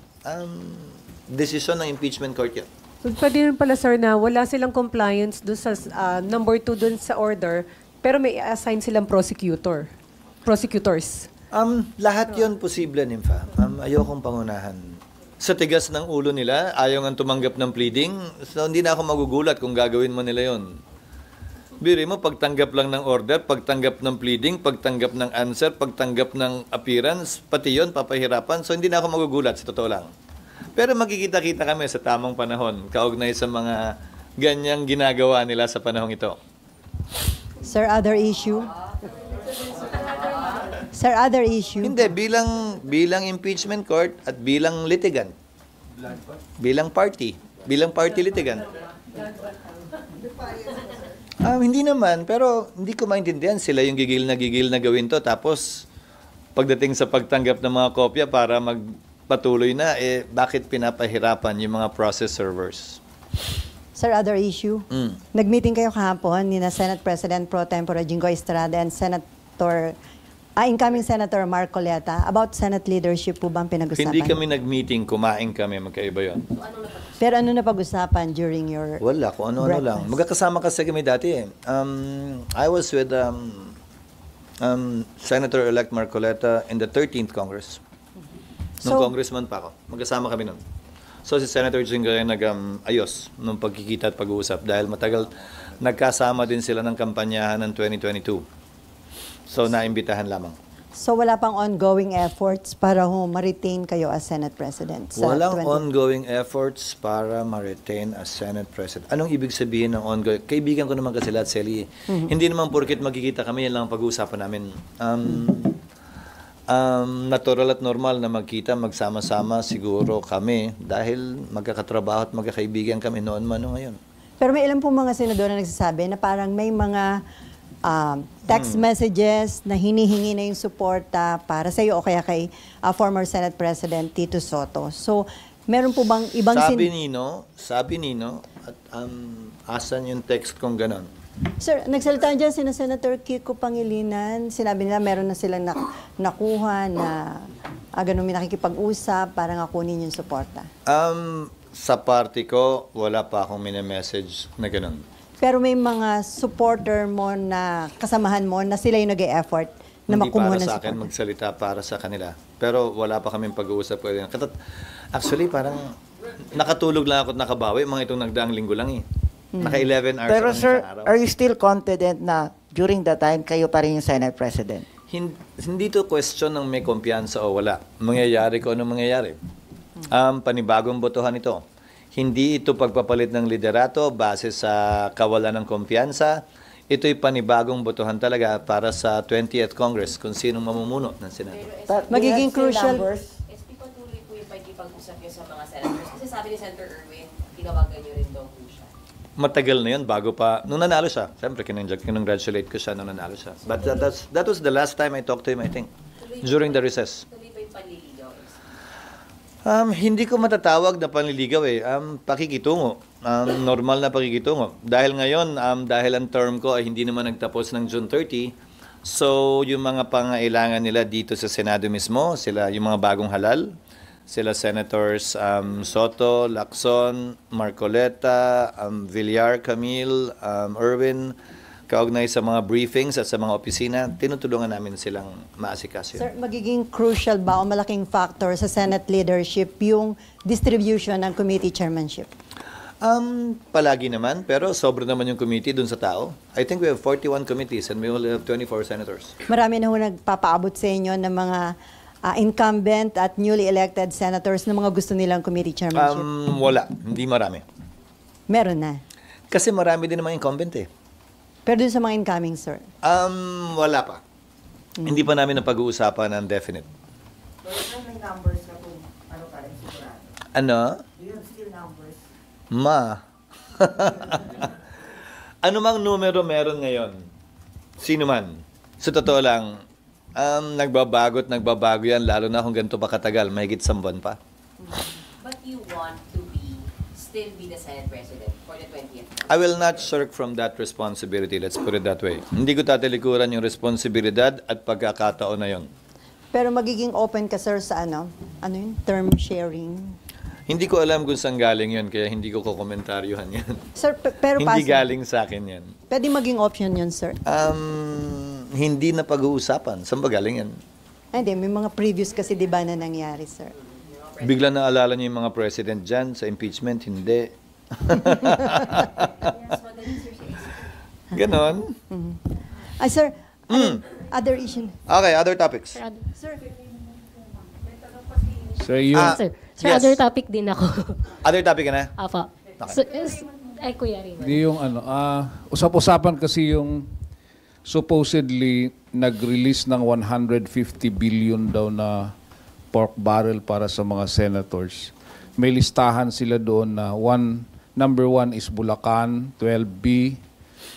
Decision ng impeachment court yun. So, pwede rin pala, sir, na wala silang compliance dun sa number 2 dun sa order, pero may assign silang prosecutors. Lahat yun posible, Nympha. Ayokong pangunahan. Sa tigas ng ulo nila, ayaw nga tumanggap ng pleading, so hindi na ako magugulat kung gagawin mo nila yun. Biri mo, pagtanggap lang ng order, pagtanggap ng pleading, pagtanggap ng answer, pagtanggap ng appearance, pati yun, papahirapan. So, hindi na ako magugulat, sa totoo lang. Pero magkikita-kita kami sa tamang panahon, kaugnay sa mga ganyang ginagawa nila sa panahong ito. Sir, other issue? Sir, other issue? Hindi, bilang impeachment court at bilang litigant. Bilang party litigant. Hindi naman, pero hindi ko maintindihan sila yung gigil na gawin to. Tapos, pagdating sa pagtanggap ng mga kopya para magpatuloy na, bakit pinapahirapan yung mga process servers? Sir, other issue? Nag-meeting kayo kahapon ni na Senate President Pro Tempore Jinggoy Estrada and Senator incoming Senator Marcoleta, about Senate leadership po bang pinag-usapan? Hindi kami nag-meeting, kumain kami, magkaiba yon. Pero ano na pag-usapan during your Wala, kung ano-ano lang. breakfast? Magkakasama kasi kami dati eh. I was with Senator-elect Marcoleta in the 13th Congress. Nung So- congressman pa ako. Magkasama kami nun. So si Senator Jinggoy nag-ayos nung pagkikita at pag-uusap dahil matagal nagkasama din sila ng kampanyahan ng 2022. So naimbitahan lamang. So wala pang ongoing efforts para ma-retain kayo as Senate President? Sa Walang 20 ongoing efforts para ma-retain as Senate President. Anong ibig sabihin ng ongoing? Kaibigan ko naman kasi lahat, Sally. Hindi naman porket magkikita kami, yan lang ang pag-uusapan namin. Natural at normal na magkita, magsama-sama siguro kami dahil magkakatrabaho at magkakaibigan kami noon man o ngayon. Pero may ilan po mga senador na nagsasabi na parang may mga text messages na hinihingi na yung suporta para sa iyo o kaya kay former Senate President Tito Soto. So, meron po bang ibang Sabi Nino, at asan yung text kong ganon? Sir, nagsalita dyan sina Senator Kiko Pangilinan. Sinabi nila meron na silang nakuha na ganun may nakikipag-usap para nga kunin yung suporta. Sa party ko, wala pa akong mini-message na ganon. Pero may mga supporter mo na kasamahan mo na sila yung nag-e-effort na Hindi makumuha para ng sa akin, support. magsalita para sa kanila. Pero wala pa kaming pag-uusap. Actually, parang nakatulog lang ako at nakabawi. Mga itong nagdaang linggo lang eh. Naka 11 hours Pero ako sir, isang araw. are you still confident na during that time, kayo pa rin yung Senate President? Hindi to question ng may kumpiyansa o wala. Mangyayari ko anong mangyayari. Panibagong botohan ito. Hindi ito pagpapalit ng liderato base sa kawalan ng kumpiyansa. Ito'y panibagong botohan talaga para sa 20th Congress kung sinong mamumuno ng Senado. Magiging crucial. SP patuloy po yung pagkipag-usap niyo sa mga senators. Kasi sabi ni Senator Erwin, tinawagan niyo rin daw po siya. Matagal na yun bago pa, nung nanalo siya. Siyempre, kinongratulate ko siya nung nanalo siya. But that was the last time I talked to him, I think. During the recess. Tuloy pa yung panliligaw. Hindi ko matatawag na panliligaw eh. Pakikitungo. Normal na pakikitungo. Dahil ngayon, dahil ang term ko ay hindi naman nagtapos ng June 30, so yung mga pangailangan nila dito sa Senado mismo, sila yung mga bagong halal, sila Senators Soto, Lacson, Marcoleta, Villar, Camille, Erwin, kaugnay sa mga briefings at sa mga opisina, tinutulungan namin silang maasikaso. Sir, magiging crucial ba o malaking factor sa Senate leadership yung distribution ng committee chairmanship? Palagi naman, pero sobra naman yung committee dun sa tao. I think we have 41 committees and we only have 24 senators. Marami na ho nagpapaabot sa inyo ng mga incumbent at newly elected senators na mga gusto nilang committee chairmanship. Wala, hindi marami. Meron na. Kasi marami din naman incumbent eh. Pero dun sa mga incoming, sir? Wala pa. Hindi pa namin napag-uusapan ng definite. May numbers na kung ano ka rin sigurado. Ano? Do you have still numbers? Ano mang numero meron ngayon? Sino man? Sa totoo lang, nagbabago yan, lalo na kung ganito pa katagal, mahigit 1 buwan pa. But you want to still be the Senate President for the 20th. I will not shirk from that responsibility, let's put it that way. Hindi ko tatalikuran yung responsibilidad at pagkakataon na yon. Pero magiging open ka, sir, sa ano yun? Term sharing? Hindi ko alam kung saan galing yun, kaya hindi ko kukomentaryuhan yan. Sir, pero Hindi pass- galing sa akin yan. Pwede maging option yun, sir. Hindi na pag-uusapan. Saan ba galing yan? Hindi, may mga previous kasi di ba na nangyari, sir? Bigla naalala niyo yung mga president dyan sa impeachment? Hindi. Ganon. Sir, other issue? Okay, other topics. Sir, So yun. Sir, other topic din ako. Other topic ka na? Apo. Ay, Kuya Raymond. Di yung usap-usapan kasi yung supposedly nag-release ng 150 billion daw na pork barrel para sa mga senators. May listahan sila doon na number 1 is Bulacan, 12B,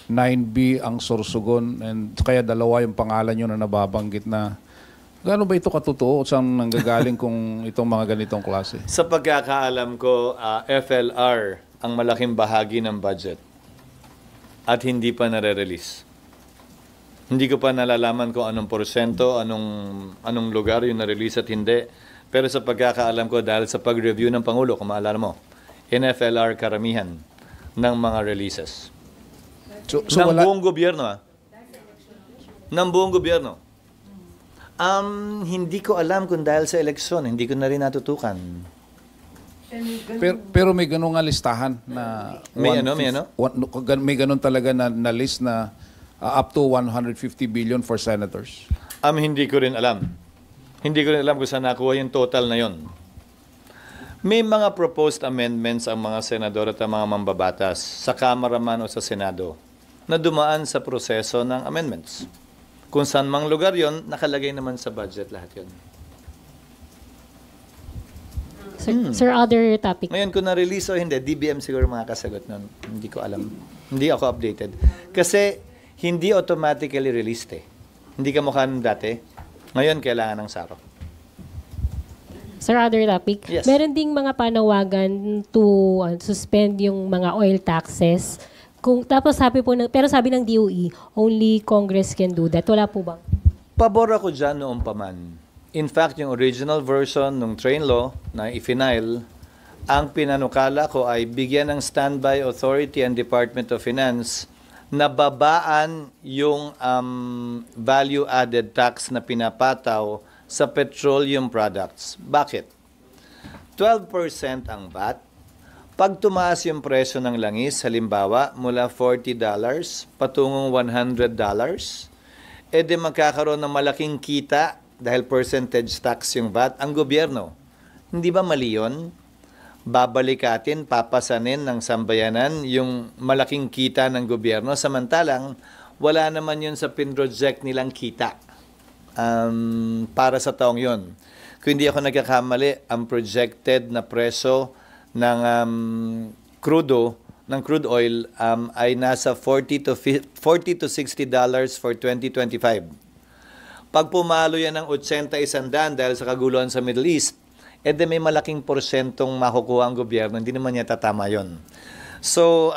9B ang Sorsogon, and kaya dalawa yung pangalan nyo na nababanggit na gaano ba ito katotoo? Saan nanggagaling kung itong mga ganitong klase? Sa pagkakaalam ko, FLR ang malaking bahagi ng budget at hindi pa nare-release. Hindi ko pa nalalaman kung anong porsyento, anong lugar yung na-release at hindi. Pero sa pagkakaalam ko, dahil sa pag-review ng Pangulo, kung maalala mo, NFLR karamihan ng mga releases. Ng buong gobyerno, ng buong gobyerno. Hindi ko alam kung dahil sa eleksyon, hindi ko na rin natutukan. Pero may ganung nga listahan na may ganun talaga na list na up to 150 billion for senators. Hindi ko rin alam. Hindi ko rin alam kung saan nakuha yung total na yon. May mga proposed amendments ang mga senador at ang mga mambabatas sa Kamara man o sa Senado na dumaan sa proseso ng amendments. Kung saan mang lugar yon, nakalagay naman sa budget lahat yon. Sir, other topic. Ngayon, kung na-release o hindi, DBM siguro makakasagot nun. Hindi ko alam. Hindi ako updated. Kasi hindi automatically released eh. Hindi ka mukha ng dati. Ngayon, kailangan ng SARO. Sir, other topic. Yes. Meron ding mga panawagan to suspend yung mga oil taxes. Tapos pero sabi ng DOE, only Congress can do that. Wala po bang? Pabor ako dyan noong paman. In fact, yung original version ng train law na i-final, ang pinanukala ko ay bigyan ng standby authority and Department of Finance na babaan yung value-added tax na pinapataw sa petroleum products. Bakit? 12% ang VAT. Pag tumaas yung presyo ng langis, halimbawa, mula $40 patungong $100, edi magkakaroon ng malaking kita dahil percentage tax yung VAT ang gobyerno. Hindi ba mali yun? Babalikatin, papasanin ng sambayanan yung malaking kita ng gobyerno, samantalang wala naman yun sa pinroject nilang kita para sa taong yun. Kung hindi ako nagkakamali, ang projected na presyo ng crude oil ay nasa $40 to $60 for 2025. Pag pumalo yan ng 80 100 dahil sa kaguluhan sa Middle East, edi may malaking porsyentong makukuha ang gobyerno, hindi naman niya tatama yun. So,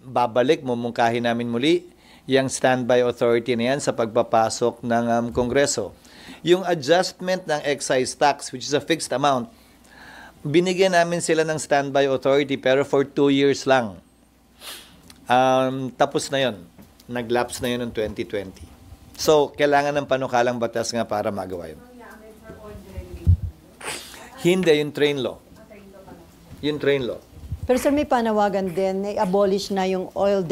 babalik, mumungkahin namin muli yung standby authority na yan sa pagpapasok ng Kongreso. Yung adjustment ng excise tax, which is a fixed amount, binigyan namin sila ng standby authority pero for 2 years lang. Tapos na yun. Nag-lapse na yun noong 2020. So, kailangan ng panukalang batas nga para magawa yun. Hindi, yung train law. Yung train law. Pero sir, may panawagan din, i-abolish na yung oil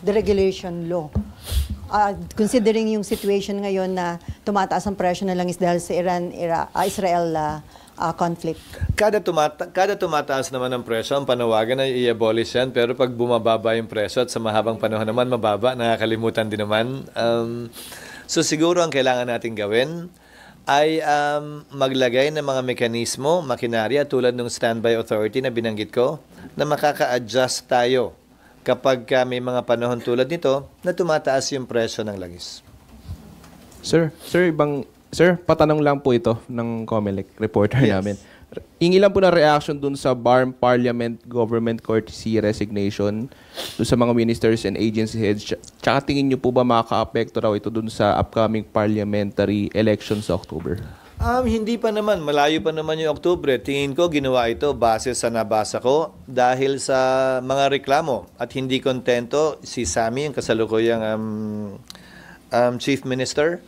deregulation law. Considering yung situation ngayon na tumataas ang presyo na langis dahil sa Israel conflict. Kada tumataas naman ang presyo, ang panawagan ay i-abolish yan, pero pag bumababa yung presyo at sa mahabang panahon naman mababa, nakakalimutan din naman. So siguro ang kailangan natin gawin ay maglagay ng mga mekanismo, makinarya tulad ng standby authority na binanggit ko, na makaka-adjust tayo kapag may mga panahon tulad nito na tumataas yung presyo ng langis. Sir, patanong lang po ito ng COMELEC reporter namin. Hingi lang po na reaction dun sa BARM Parliament Government Courtesy Resignation dun sa mga ministers and agency heads. Tsaka tingin niyo po ba makaka-apekto raw ito dun sa upcoming parliamentary elections sa October? Hindi pa naman. Malayo pa naman yung Oktubre. Tingin ko ginawa ito base sa nabasa ko dahil sa mga reklamo at hindi kontento si Sammy, yung kasalukuyang Chief Minister,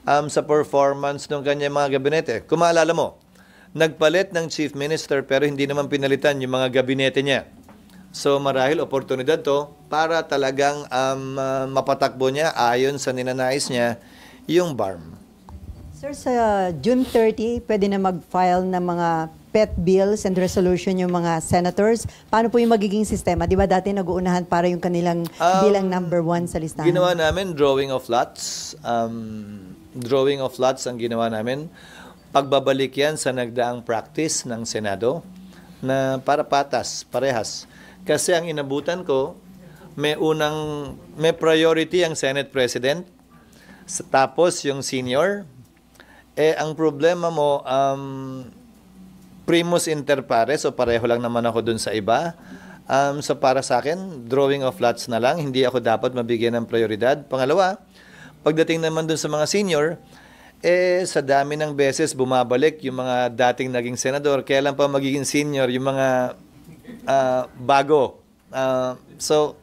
sa performance ng kanyang mga gabinete. Kung maalala mo, nagpalit ng Chief Minister pero hindi naman pinalitan yung mga gabinete niya. So marahil oportunidad to para talagang mapatakbo niya ayon sa ninanais niya yung BARM. Sir, sa June 30, pwede na mag-file ng mga pet bills and resolution yung mga senators. Paano po yung magiging sistema? Di ba dati nag-uunahan para yung kanilang bilang number 1 sa listahan? Ginawa namin drawing of lots. Drawing of lots ang ginawa namin. Pagbabalik yan sa nagdaang practice ng Senado na para patas, parehas. Kasi ang inabutan ko, may priority ang Senate President, tapos yung senior. Ang problema mo, primus inter pares, o pareho lang naman ako dun sa iba. So para sa akin, drawing of lots na lang, hindi ako dapat mabigyan ng prioridad. Pangalawa, Pagdating naman dun sa mga senior, sa dami ng beses bumabalik yung mga dating naging senador, kailan pa magiging senior yung mga bago. So,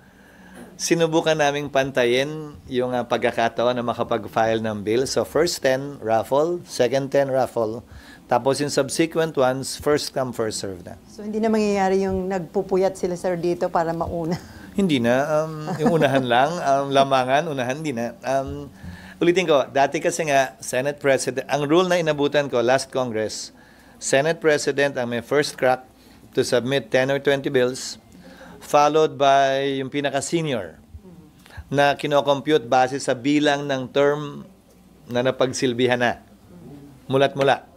sinubukan naming pantayin yung pagkakataon na makapag-file ng bill. So, first 10, raffle. Second 10, raffle. Tapos yung subsequent ones, first come, first serve na. So hindi na mangyayari yung nagpupuyat sila sir dito para mauna? Hindi na. Yung unahan lang. Lamangan, unahan, hindi na. Ulitin ko, dati kasi nga, Senate President, ang rule na inabutan ko last Congress, Senate President ang may first crack to submit 10 or 20 bills, followed by yung pinaka-senior na kinocompute base sa bilang ng term na napagsilbihan na. Mulat mula.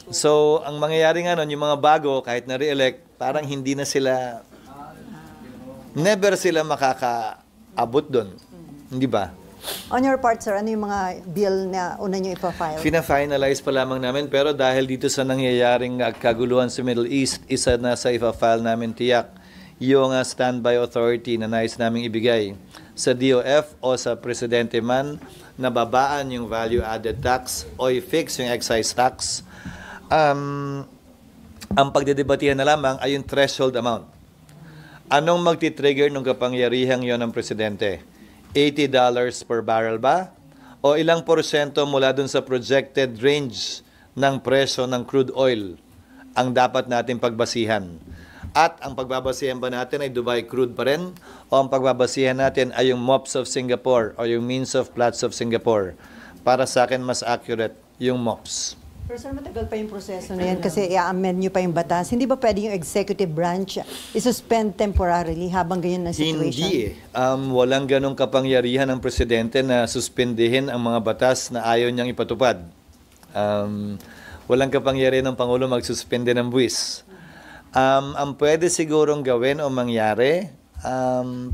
So, ang mangyayari nga nun, yung mga bago, kahit na re-elect, parang hindi na sila, never sila makakaabot doon. Hindi ba? On your part, sir, ano yung mga bill na una nyo ipa-file? Fina-finalize pa lamang namin, pero dahil dito sa nangyayaring kaguluhan sa Middle East, isa na sa ipa-file namin tiyak yung standby authority na nais naming ibigay sa DOF o sa Presidente man na babaan yung value-added tax o i-fix yung excise tax. Ang pagdedebatihan na lamang ay yung threshold amount. Anong magti-trigger ng kapangyarihang yon ng Presidente? $80 per barrel ba? O ilang porsyento mula dun sa projected range ng presyo ng crude oil ang dapat natin pagbasihan? At ang pagbabasihan ba natin ay Dubai crude pa rin? O ang pagbabasihan natin ay yung MOPS of Singapore o yung Means of Platts of Singapore? Para sa akin, mas accurate yung MOPS. Pero sir, matagal pa yung proseso na yan kasi i-amend nyo pa yung batas. Hindi ba pwede yung executive branch i-suspend temporarily habang ganyan na situation? Hindi. Walang ganong kapangyarihan ng Presidente na suspendihin ang mga batas na ayaw niyang ipatupad. Walang kapangyarihan ng Pangulo magsuspende ng buwis. Ang pwede sigurong gawin o mangyari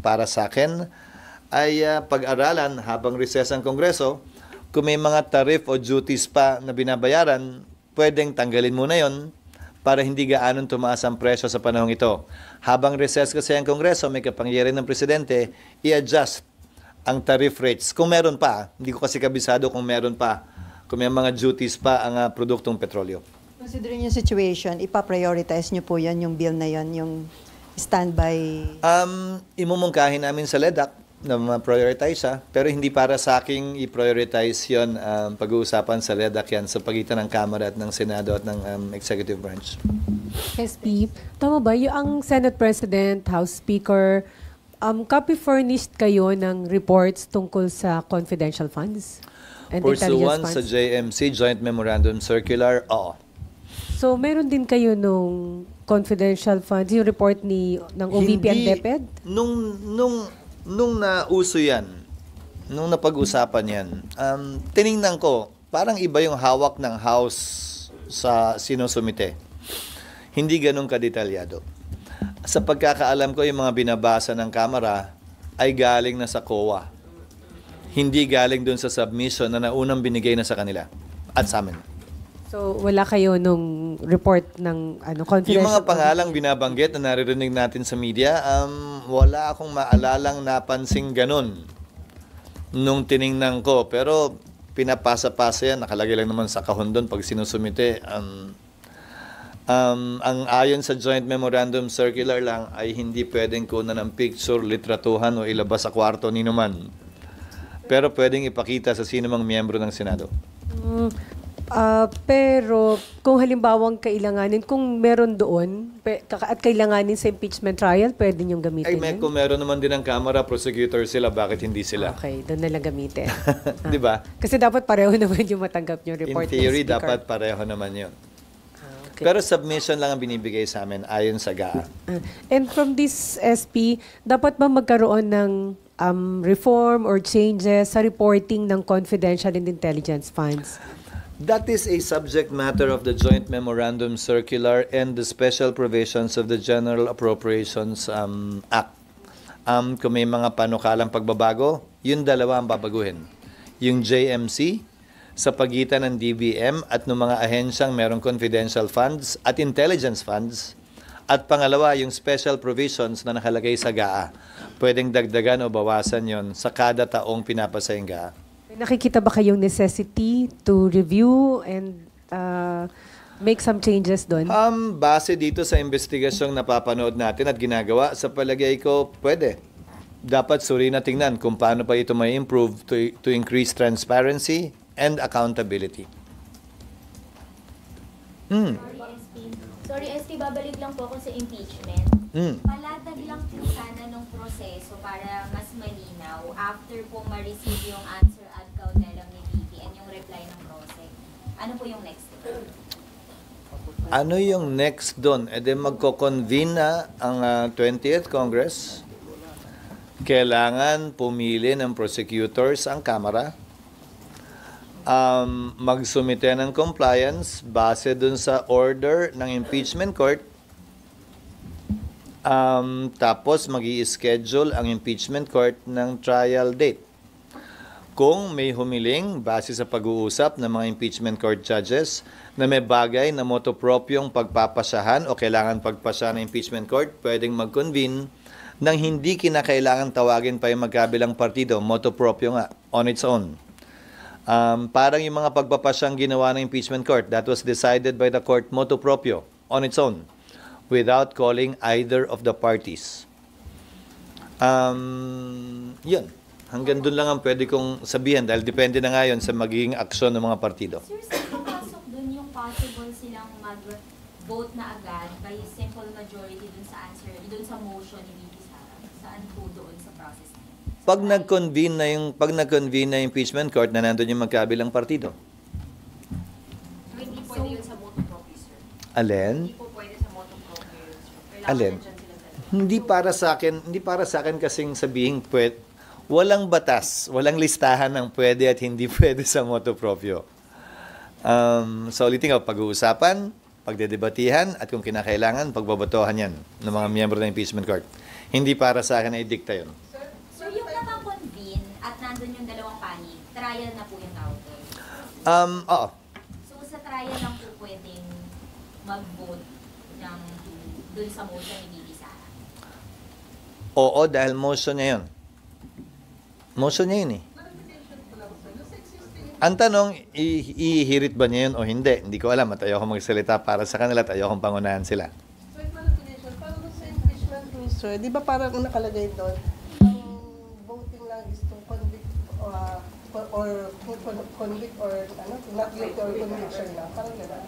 para sa akin ay pag-aralan habang recess ang Kongreso. Kung may mga tariff o duties pa na binabayaran, pwedeng tanggalin muna yon para hindi gaanong tumaas ang presyo sa panahong ito. Habang recess kasi ang Kongreso, may kapangyarihan ng Presidente, i-adjust ang tariff rates. Kung meron pa, hindi ko kasi kabisado kung meron pa, kung may mga duties pa ang produktong petrolyo. Considering yung situation, ipa-prioritize nyo po yan, yung bill na yon, yung standby? Imumungkahin namin sa LEDAC na ma-prioritize pero hindi para sa aking i-prioritize yon pag-uusapan sa LEDAC yan sa pagitan ng Kamara at ng Senado at ng Executive Branch. SP, tama ba? Yung ang Senate President, House Speaker, copy furnished kayo ng reports tungkol sa confidential funds and intelligence Pursuant funds? sa JMC, Joint Memorandum Circular, oo. So, meron din kayo nung confidential funds, yung report ng OVP and DepEd? Nung nauso yan, nung napag-usapan yan, tiningnan ko, parang iba yung hawak ng House sa sinusumite. Hindi ganun kadetalyado. Sa pagkakaalam ko, yung mga binabasa ng Kamara ay galing na sa COA. Hindi galing dun sa submission na naunang binigay na sa kanila at sa amin. So, wala kayo nung report ng confidential? Yung mga pangalang binabanggit na naririnig natin sa media, wala akong maalalang napansing ganun nung tiningnan ko. Pero pinapasa-pasa yan, nakalagay lang naman sa kahon doon pag sinusumite. Ang ayon sa Joint Memorandum Circular lang ay hindi pwedeng kunan ng picture, litratuhan o ilabas sa kwarto ni naman. Pero pwedeng ipakita sa sino mang miyembro ng Senado. Pero kung halimbawang kailanganin, kung meron doon at kailanganin sa impeachment trial, pwede niyong gamitin yun? Kung meron naman din ng Kamara, prosecutor sila, bakit hindi sila? Okay, doon na lang gamitin. Di ba? Kasi dapat pareho naman yung matanggap yung report. In theory, dapat pareho naman yun. Okay. Pero submission lang ang binibigay sa amin ayon sa GAA. And from this SP, dapat ba magkaroon ng reform or changes sa reporting ng confidential and intelligence funds? That is a subject matter of the Joint Memorandum Circular and the special provisions of the General Appropriations Act. Kung may mga panukalang pagbabago, yung dalawa ang babaguhin. Yung JMC sa pagitan ng DBM at ng mga ahensyang merong confidential funds at intelligence funds. At pangalawa, yung special provisions na nakalagay sa GAA. Pwedeng dagdagan o bawasan yon sa kada taong pinapasa yung GAA. Nakikita ba kayong necessity to review and make some changes doon? Base dito sa investigasyong napapanood natin at ginagawa, sa palagay ko, pwede. Dapat suri na tingnan kung paano pa ito may improve to increase transparency and accountability. Sorry, ST, babalik lang po ako sa impeachment. Palatag lang po sana ng proseso para mas malinaw after po ma-receive yung answer ad cautelam ni VP and yung reply ng PROSEC. Ano po yung next step? Ano yung next doon? E di magko-convene na ang 20th Congress. Kailangan pumili ng prosecutors ang Kamara. Magsumite ng compliance base dun sa order ng impeachment court. Tapos mag-i-schedule ang impeachment court ng trial date. Kung may humiling base sa pag-uusap ng mga impeachment court judges na may bagay na motopropyong pagpapasyahan o kailangan pagpasyahan ng impeachment court, pwedeng mag-convene nang hindi kinakailangan tawagin pa yung magkabilang partido, motopropyo nga, on its own. Parang yung mga pagpapasyang ginawa ng impeachment court, that was decided by the court motopropyo, on its own, without calling either of the parties. Yun. Hanggang doon lang ang pwede kong sabihin dahil depende na ngayon sa magiging aksyon ng mga partido. Sir, saan papasok dun yung possible silang mag-vote na agad by simple majority dun sa answer, dun sa motion ni VP Sara? Saan po doon sa process na yun? Pag nag-convene na yung impeachment court na nandun yung magkabilang partido. So, hindi pwede yun sa motu proprio, sir? Alin? Hindi po pwede sa motu proprio yun, sir? Kailangan Alin? nandyan sila dalawa. Hindi para sa akin kasing sabihin walang batas, walang listahan ng pwede at hindi pwede sa motu proprio. So ulitin ko, pag-uusapan, pagdedebatihan, at kung kinakailangan, pagbabotohan yan ng mga miyembro ng impeachment court. Hindi para sa akin na i-dicta yun. So, yung nakakonvene at nandun yung dalawang panig, trial na po yung tawag doon? Oo. So, sa trial lang po pwedeng mag-vote ng dun sa motion ni VP Sara? Oo, dahil motion niya yun. Motion niya yun eh. Ang tanong, ihirit ba niya yun o hindi? Hindi ko alam at ayoko magsalita para sa kanila at ayokong pangunahan sila. So, clarification, parang sa impeachment rules, sir, di ba parang nakalagay doon, ang voting lang is to convict or convict or not guilty or conviction lang. Parang gano'n.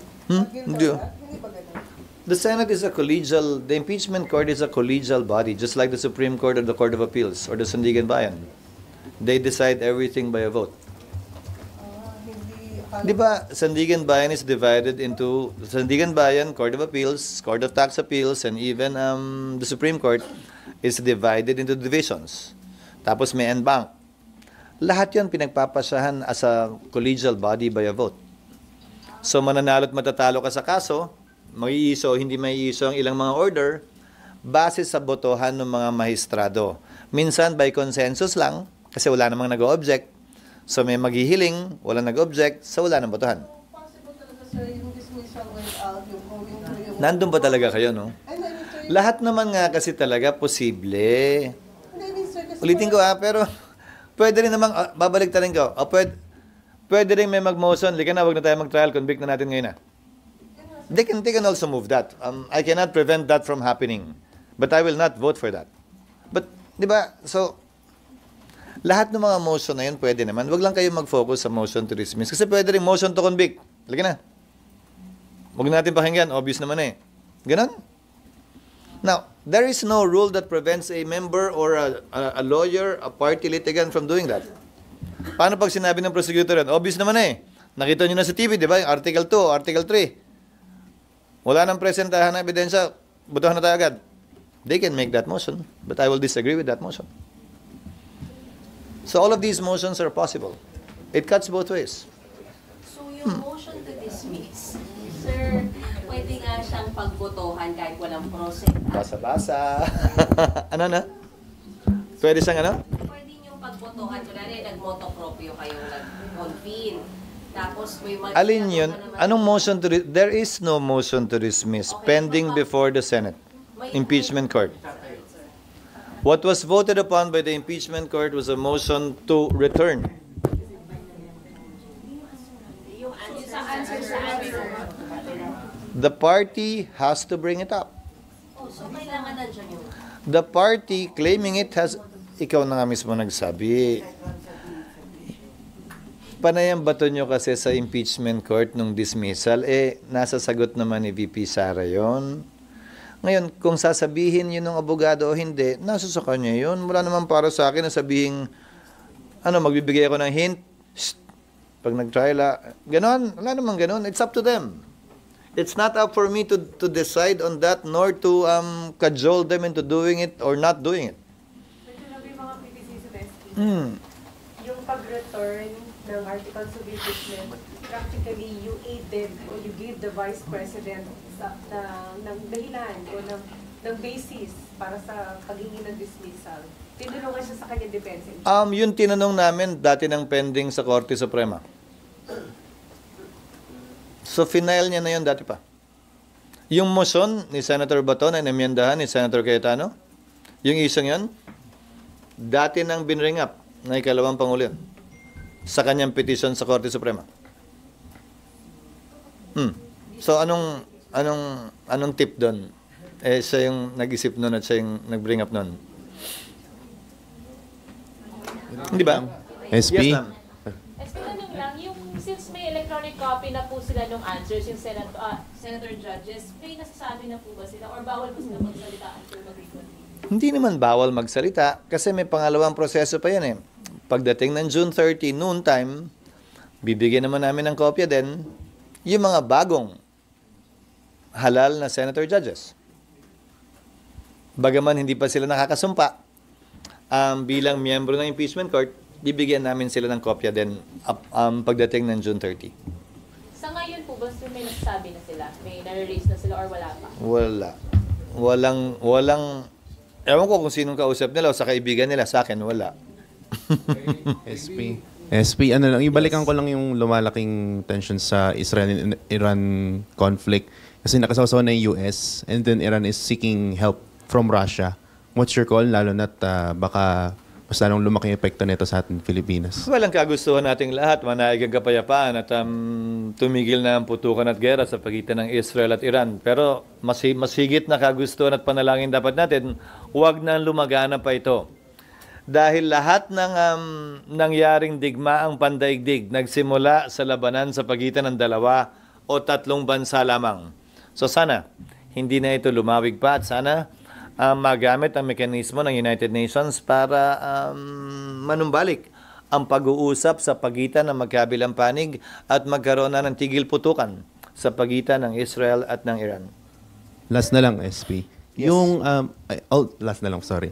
Hindi. Hindi ba gano'n? The Senate is the impeachment court is a collegial body, just like the Supreme Court or the Court of Appeals or the Sandigan Bayan. They decide everything by a vote. Di ba, Sandigan Bayan is divided into Sandigan Bayan, Court of Appeals, Court of Tax Appeals, and even the Supreme Court is divided into divisions. Tapos may en banc. Lahat yan pinagpapasyahan as a collegial body by a vote. So mananalo at matatalo ka sa kaso, maiiso, hindi maiiso ang ilang mga order, base sa botohan ng mga mahistrado. Minsan by consensus lang, kasi wala namang nag-o-object. So may maghihiling, wala nag-object, so wala nang botohan. Possible talaga, sir, yung dismissal without yung going through yung... Nandun ba talaga kayo, no? Lahat naman nga kasi talaga posible. Ulitin ko pero pwede rin namang, babalik ta rin ko, pwede rin may mag-motion, lika na, wag na tayo mag-trial, convict na natin ngayon na. They can also move that. I cannot prevent that from happening. But I will not vote for that. But, di ba, so, lahat ng mga motion na yun pwede naman. Wag lang kayo mag-focus sa motion to dismiss. Kasi pwede rin motion to convict. Lagi na. Huwag natin pakinggan. Obvious naman eh. Ganon. Now, there is no rule that prevents a member or a lawyer, a party litigant from doing that. Paano pag sinabi ng prosecutor yan? Obvious naman eh. Nakita nyo na sa TV, di ba? Article 2, Article 3. Wala nang presentahan na ebidensya. Butuhan na tayo agad. They can make that motion, but I will disagree with that motion. So all of these motions are possible. It cuts both ways. So yung motion to dismiss, sir, pwede nga siyang pagbotohan kahit walang process. Basa-basa. Ano na? Pwede siyang ano? Pwede yung pagbotohan, kunwari nag-moto proprio kayong nag-convene. Tapos may Alin yun? Anong motion to there is no motion to dismiss pending before the Senate. Impeachment court. What was voted upon by the impeachment court was a motion to return. The party has to bring it up. So, kailangan na dyan yung... The party claiming it has... Ikaw na nga mismo nagsabi. Panayang bato nyo kasi sa impeachment court nung dismissal, nasa sagot naman ni VP Sara yon. Ngayon, kung sasabihin yun ng abogado o hindi, nasa sa kanya yun. Wala naman para sa akin na sabihin, magbibigay ako ng hint, pag nag-trial, ganon, wala naman ganon. It's up to them. It's not up for me to decide on that, nor to cajole them into doing it or not doing it. Yung pag-return ng articles of impeachment, practically you aided or you gave the Vice President ng dahilan o ng basis para sa paghingi ng dismissal. Tinulungan siya sa kanya defense. Yung tinanong namin dati ng pending sa Korte Suprema. So, final niya na yun dati pa. Yung motion ni Senator Bato na inamyendahan ni Senator Cayetano, yung isang yun, dati nang binring up na ikalawang Pangulo yun sa kanyang petition sa Korte Suprema. So, anong tip doon? Siya yung nag-isip nun at siya yung nag-bring up nun. Hindi ba? SP? Yes, ma'am. Tanong lang, since may electronic copy na po sila nung answers, yung senator judges, may nasasabi na po ba sila or bawal po sila magsalita until mag-reconvene? Hindi naman bawal magsalita kasi may pangalawang proseso pa yan eh. Pagdating ng June 30, noon time, bibigyan naman namin ng kopya din yung mga bagong halal na senator judges. Bagaman hindi pa sila nakakasumpa, bilang miyembro ng impeachment court, bibigyan namin sila ng kopya din pagdating ng June 30. Sa ngayon po, basta may nasasabi na sila? May nare-raise na sila or wala pa? Wala. Walang, ewan ko kung sinong kausap nila o sa kaibigan nila. Sa akin, wala. SP, ibalikan ko lang yung lumalaking tension sa Israel and Iran conflict. Kasi nakasawsaw na yung US and then Iran is seeking help from Russia. What's your call? Lalo na't baka mas lalong lumaking epekto nito sa ating Pilipinas. Walang kagustuhan nating lahat, manaig ang kapayapaan at tumigil na ang putukan at gera sa pagitan ng Israel at Iran. Pero mas higit na kagustuhan at panalangin dapat natin, huwag na lumagana pa ito. Dahil lahat ng nangyaring digmaang pandaigdig nagsimula sa labanan sa pagitan ng 2 o 3 bansa lamang. So sana, hindi na ito lumawig pa at sana magamit ang mekanismo ng United Nations para manumbalik ang pag-uusap sa pagitan ng magkabilang panig at magkaroon na ng tigil putukan sa pagitan ng Israel at ng Iran. Last na lang, SP. Yes. Last na lang, sorry.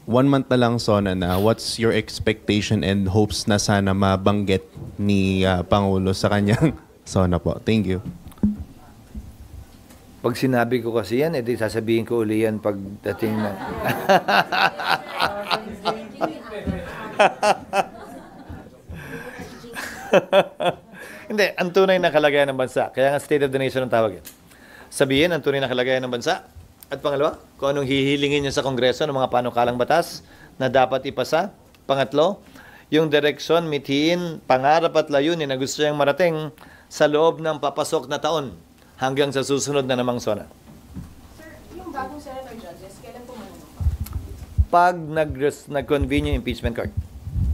1 month na lang, Sona, na what's your expectation and hopes na sana mabanggit ni Pangulo sa kanyang Sona po? Thank you. Pag sinabi ko kasi yan, edi sasabihin ko uli yan pagdating na. Hindi, ang tunay na kalagayan ng bansa. Kaya nga State of the Nation ang tawag yan. Sabihin ang tunay na kalagayan ng bansa. At pangalawa, kung anong hihilingin niya sa Kongreso ng mga panukalang batas na dapat ipasa. Pangatlo, yung direksyon, mithiin, pangarap at layunin na gusto niyang marating sa loob ng papasok na taon hanggang sa susunod na namang SONA. Sir, yung bagong senator judges, kailan po manunong? Pag nag-convene yung impeachment court.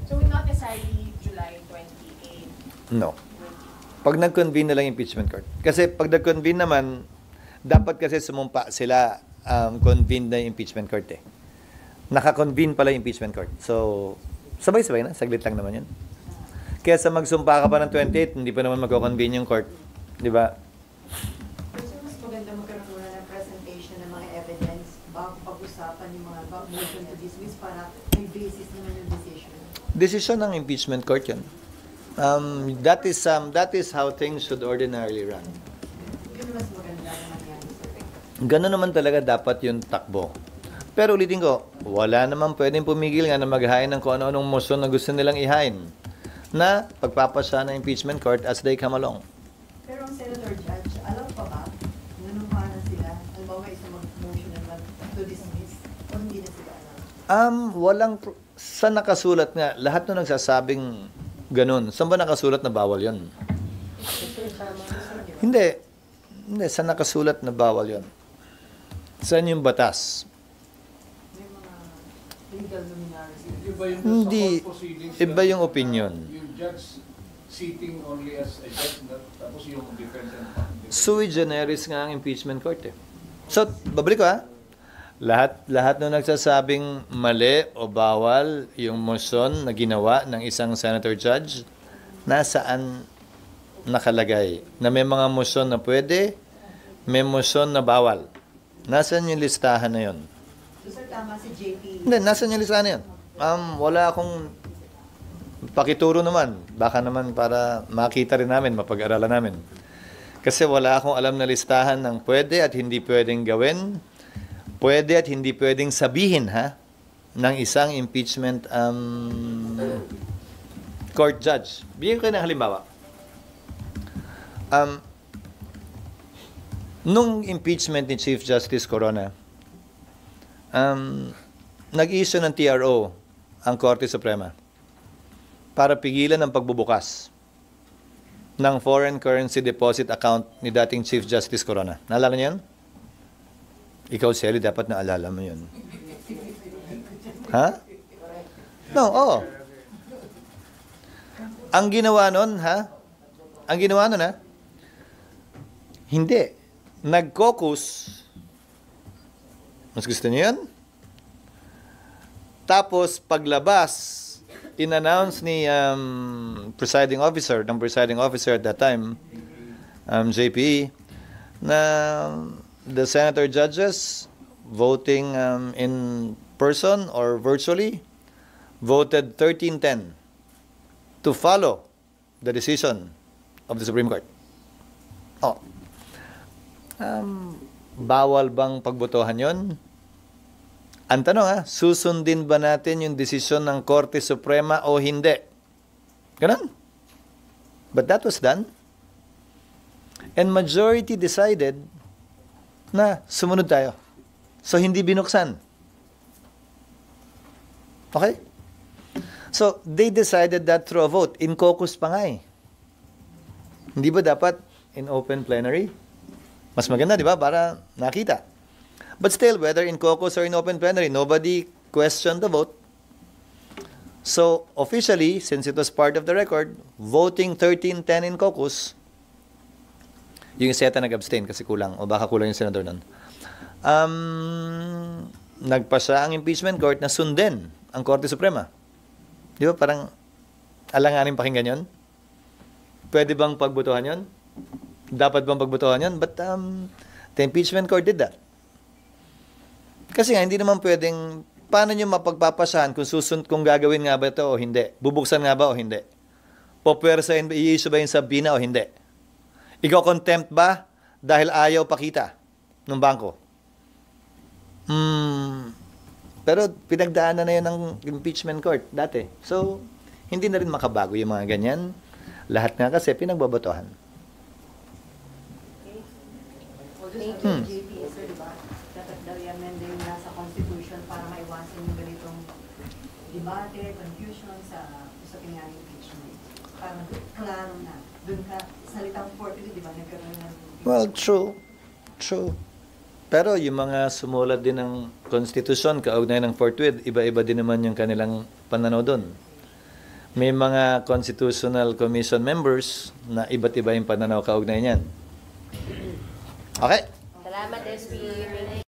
So not necessarily July 28? No. Pag nag-convene na lang yung impeachment court. Kasi pag nag-convene naman, dapat kasi sumumpa sila convene na yung impeachment court eh. Naka-convene pala yung impeachment court. So, sabay-sabay na. Saglit lang naman yun. Kaya sa magsumpa ka pa ng 28, hindi pa naman magko-convene yung court. Di ba? Mas maganda magkaroon muna ng presentation ng mga evidence bago pag-usapan yung mga motion to dismiss para may basis naman yung decision. Decision ng impeachment court yun. That is how things should ordinarily run. Yun mas maganda naman yan. Gano'n naman talaga dapat yung takbo. Pero ulitin ko, wala naman pwedeng pumigil nga na maghain ng kung ano-anong motion na gusto nilang ihain na pagpapasa ng impeachment court as they come along. Pero ang Senator Judge, alam pa ba nung paano sila, halimbawa isang mag-motion naman to dismiss o hindi na sila alam? Sa nakasulat nga, lahat na nagsasabing ganun. Saan ba nakasulat na bawal yun? Hindi. Hindi, saan nakasulat na bawal yon? Saan yung batas? Hindi, iba yung opinion. Yung judge sitting only as a judge, tapos yung defendant. Sui generis nga ang impeachment court eh. So, babalik ko ha. Lahat nung nagsasabing mali o bawal yung motion na ginawa ng isang senator judge, nasaan nakalagay? Na may mga motion na pwede, may motion na bawal. Nasaan yung listahan na yun? So, sir, tama si JP. Hindi, nasaan yung listahan na yun? Wala akong pakituro naman. Baka naman para makita rin namin, mapag-aralan namin. Kasi wala akong alam na listahan ng pwede at hindi pwedeng gawin, pwede at hindi pwedeng sabihin ng isang impeachment court judge. Bigyan ko kayo ng halimbawa. Nung impeachment ni Chief Justice Corona, nag-issue ng TRO ang Korte Suprema para pigilan ang pagbubukas ng foreign currency deposit account ni dating Chief Justice Corona. Naalala niyo yun? Ikaw, Sally, dapat naalala mo yun. Ha? No, oo. Ang ginawa nun, Ang ginawa nun, Hindi. Nag-caucus. Mas gusto niyo yun? Tapos, paglabas, in-announce ni presiding officer at that time, JP, na the senator judges voting in person or virtually voted 13-10 to follow the decision of the Supreme Court. Bawal bang pagbotohan yon? Ang tanong susundin ba natin yung desisyon ng Korte Suprema o hindi? Ganun. But that was done. And majority decided na sumunod tayo. So, hindi binuksan. Okay? So, they decided that through a vote. In caucus pa nga eh. Hindi ba dapat in open plenary? Mas maganda, di ba? Para nakita. But still, whether in caucus or in open plenary, nobody questioned the vote. So, officially, since it was part of the record, voting 13-10 in caucus, yung SETA nag-abstain kasi kulang, o baka kulang yung senador nun. Nagpasa ang impeachment court na sundin ang Korte Suprema. Di ba? Parang alanganin pakinggan yun? Pwede bang pagbotohan yun? Dapat bang pagbotohan yun? But the impeachment court did that. Kasi nga, hindi naman pwedeng, paano nyo mapagpapasahan kung gagawin nga ba ito o hindi? Bubuksan nga ba o hindi? Popwersahin ba, i-issue ba yung sabina o hindi? Ikaw contempt ba dahil ayaw pakita ng bangko? Pero pinagdaanan na yun ng impeachment court dati. So, hindi na rin makabago yung mga ganyan. Lahat nga kasi pinagbabotohan. Thank you, JP. Sir, diba? Dapat daw i-amend yung nasa Constitution para maiwasan yung ganitong debate, confusion sa usapin nga ng impeachment. Para klaro na. Doon ka, salitang 40, di ba? Nagkaroon ng... Well, true. True. Pero yung mga sumulat din ng Constitution, kaugnay ng forthwith, iba-iba din naman yung kanilang pananaw doon. May mga Constitutional Commission members na iba't iba yung pananaw kaugnay niyan. Okay? Salamat, SP.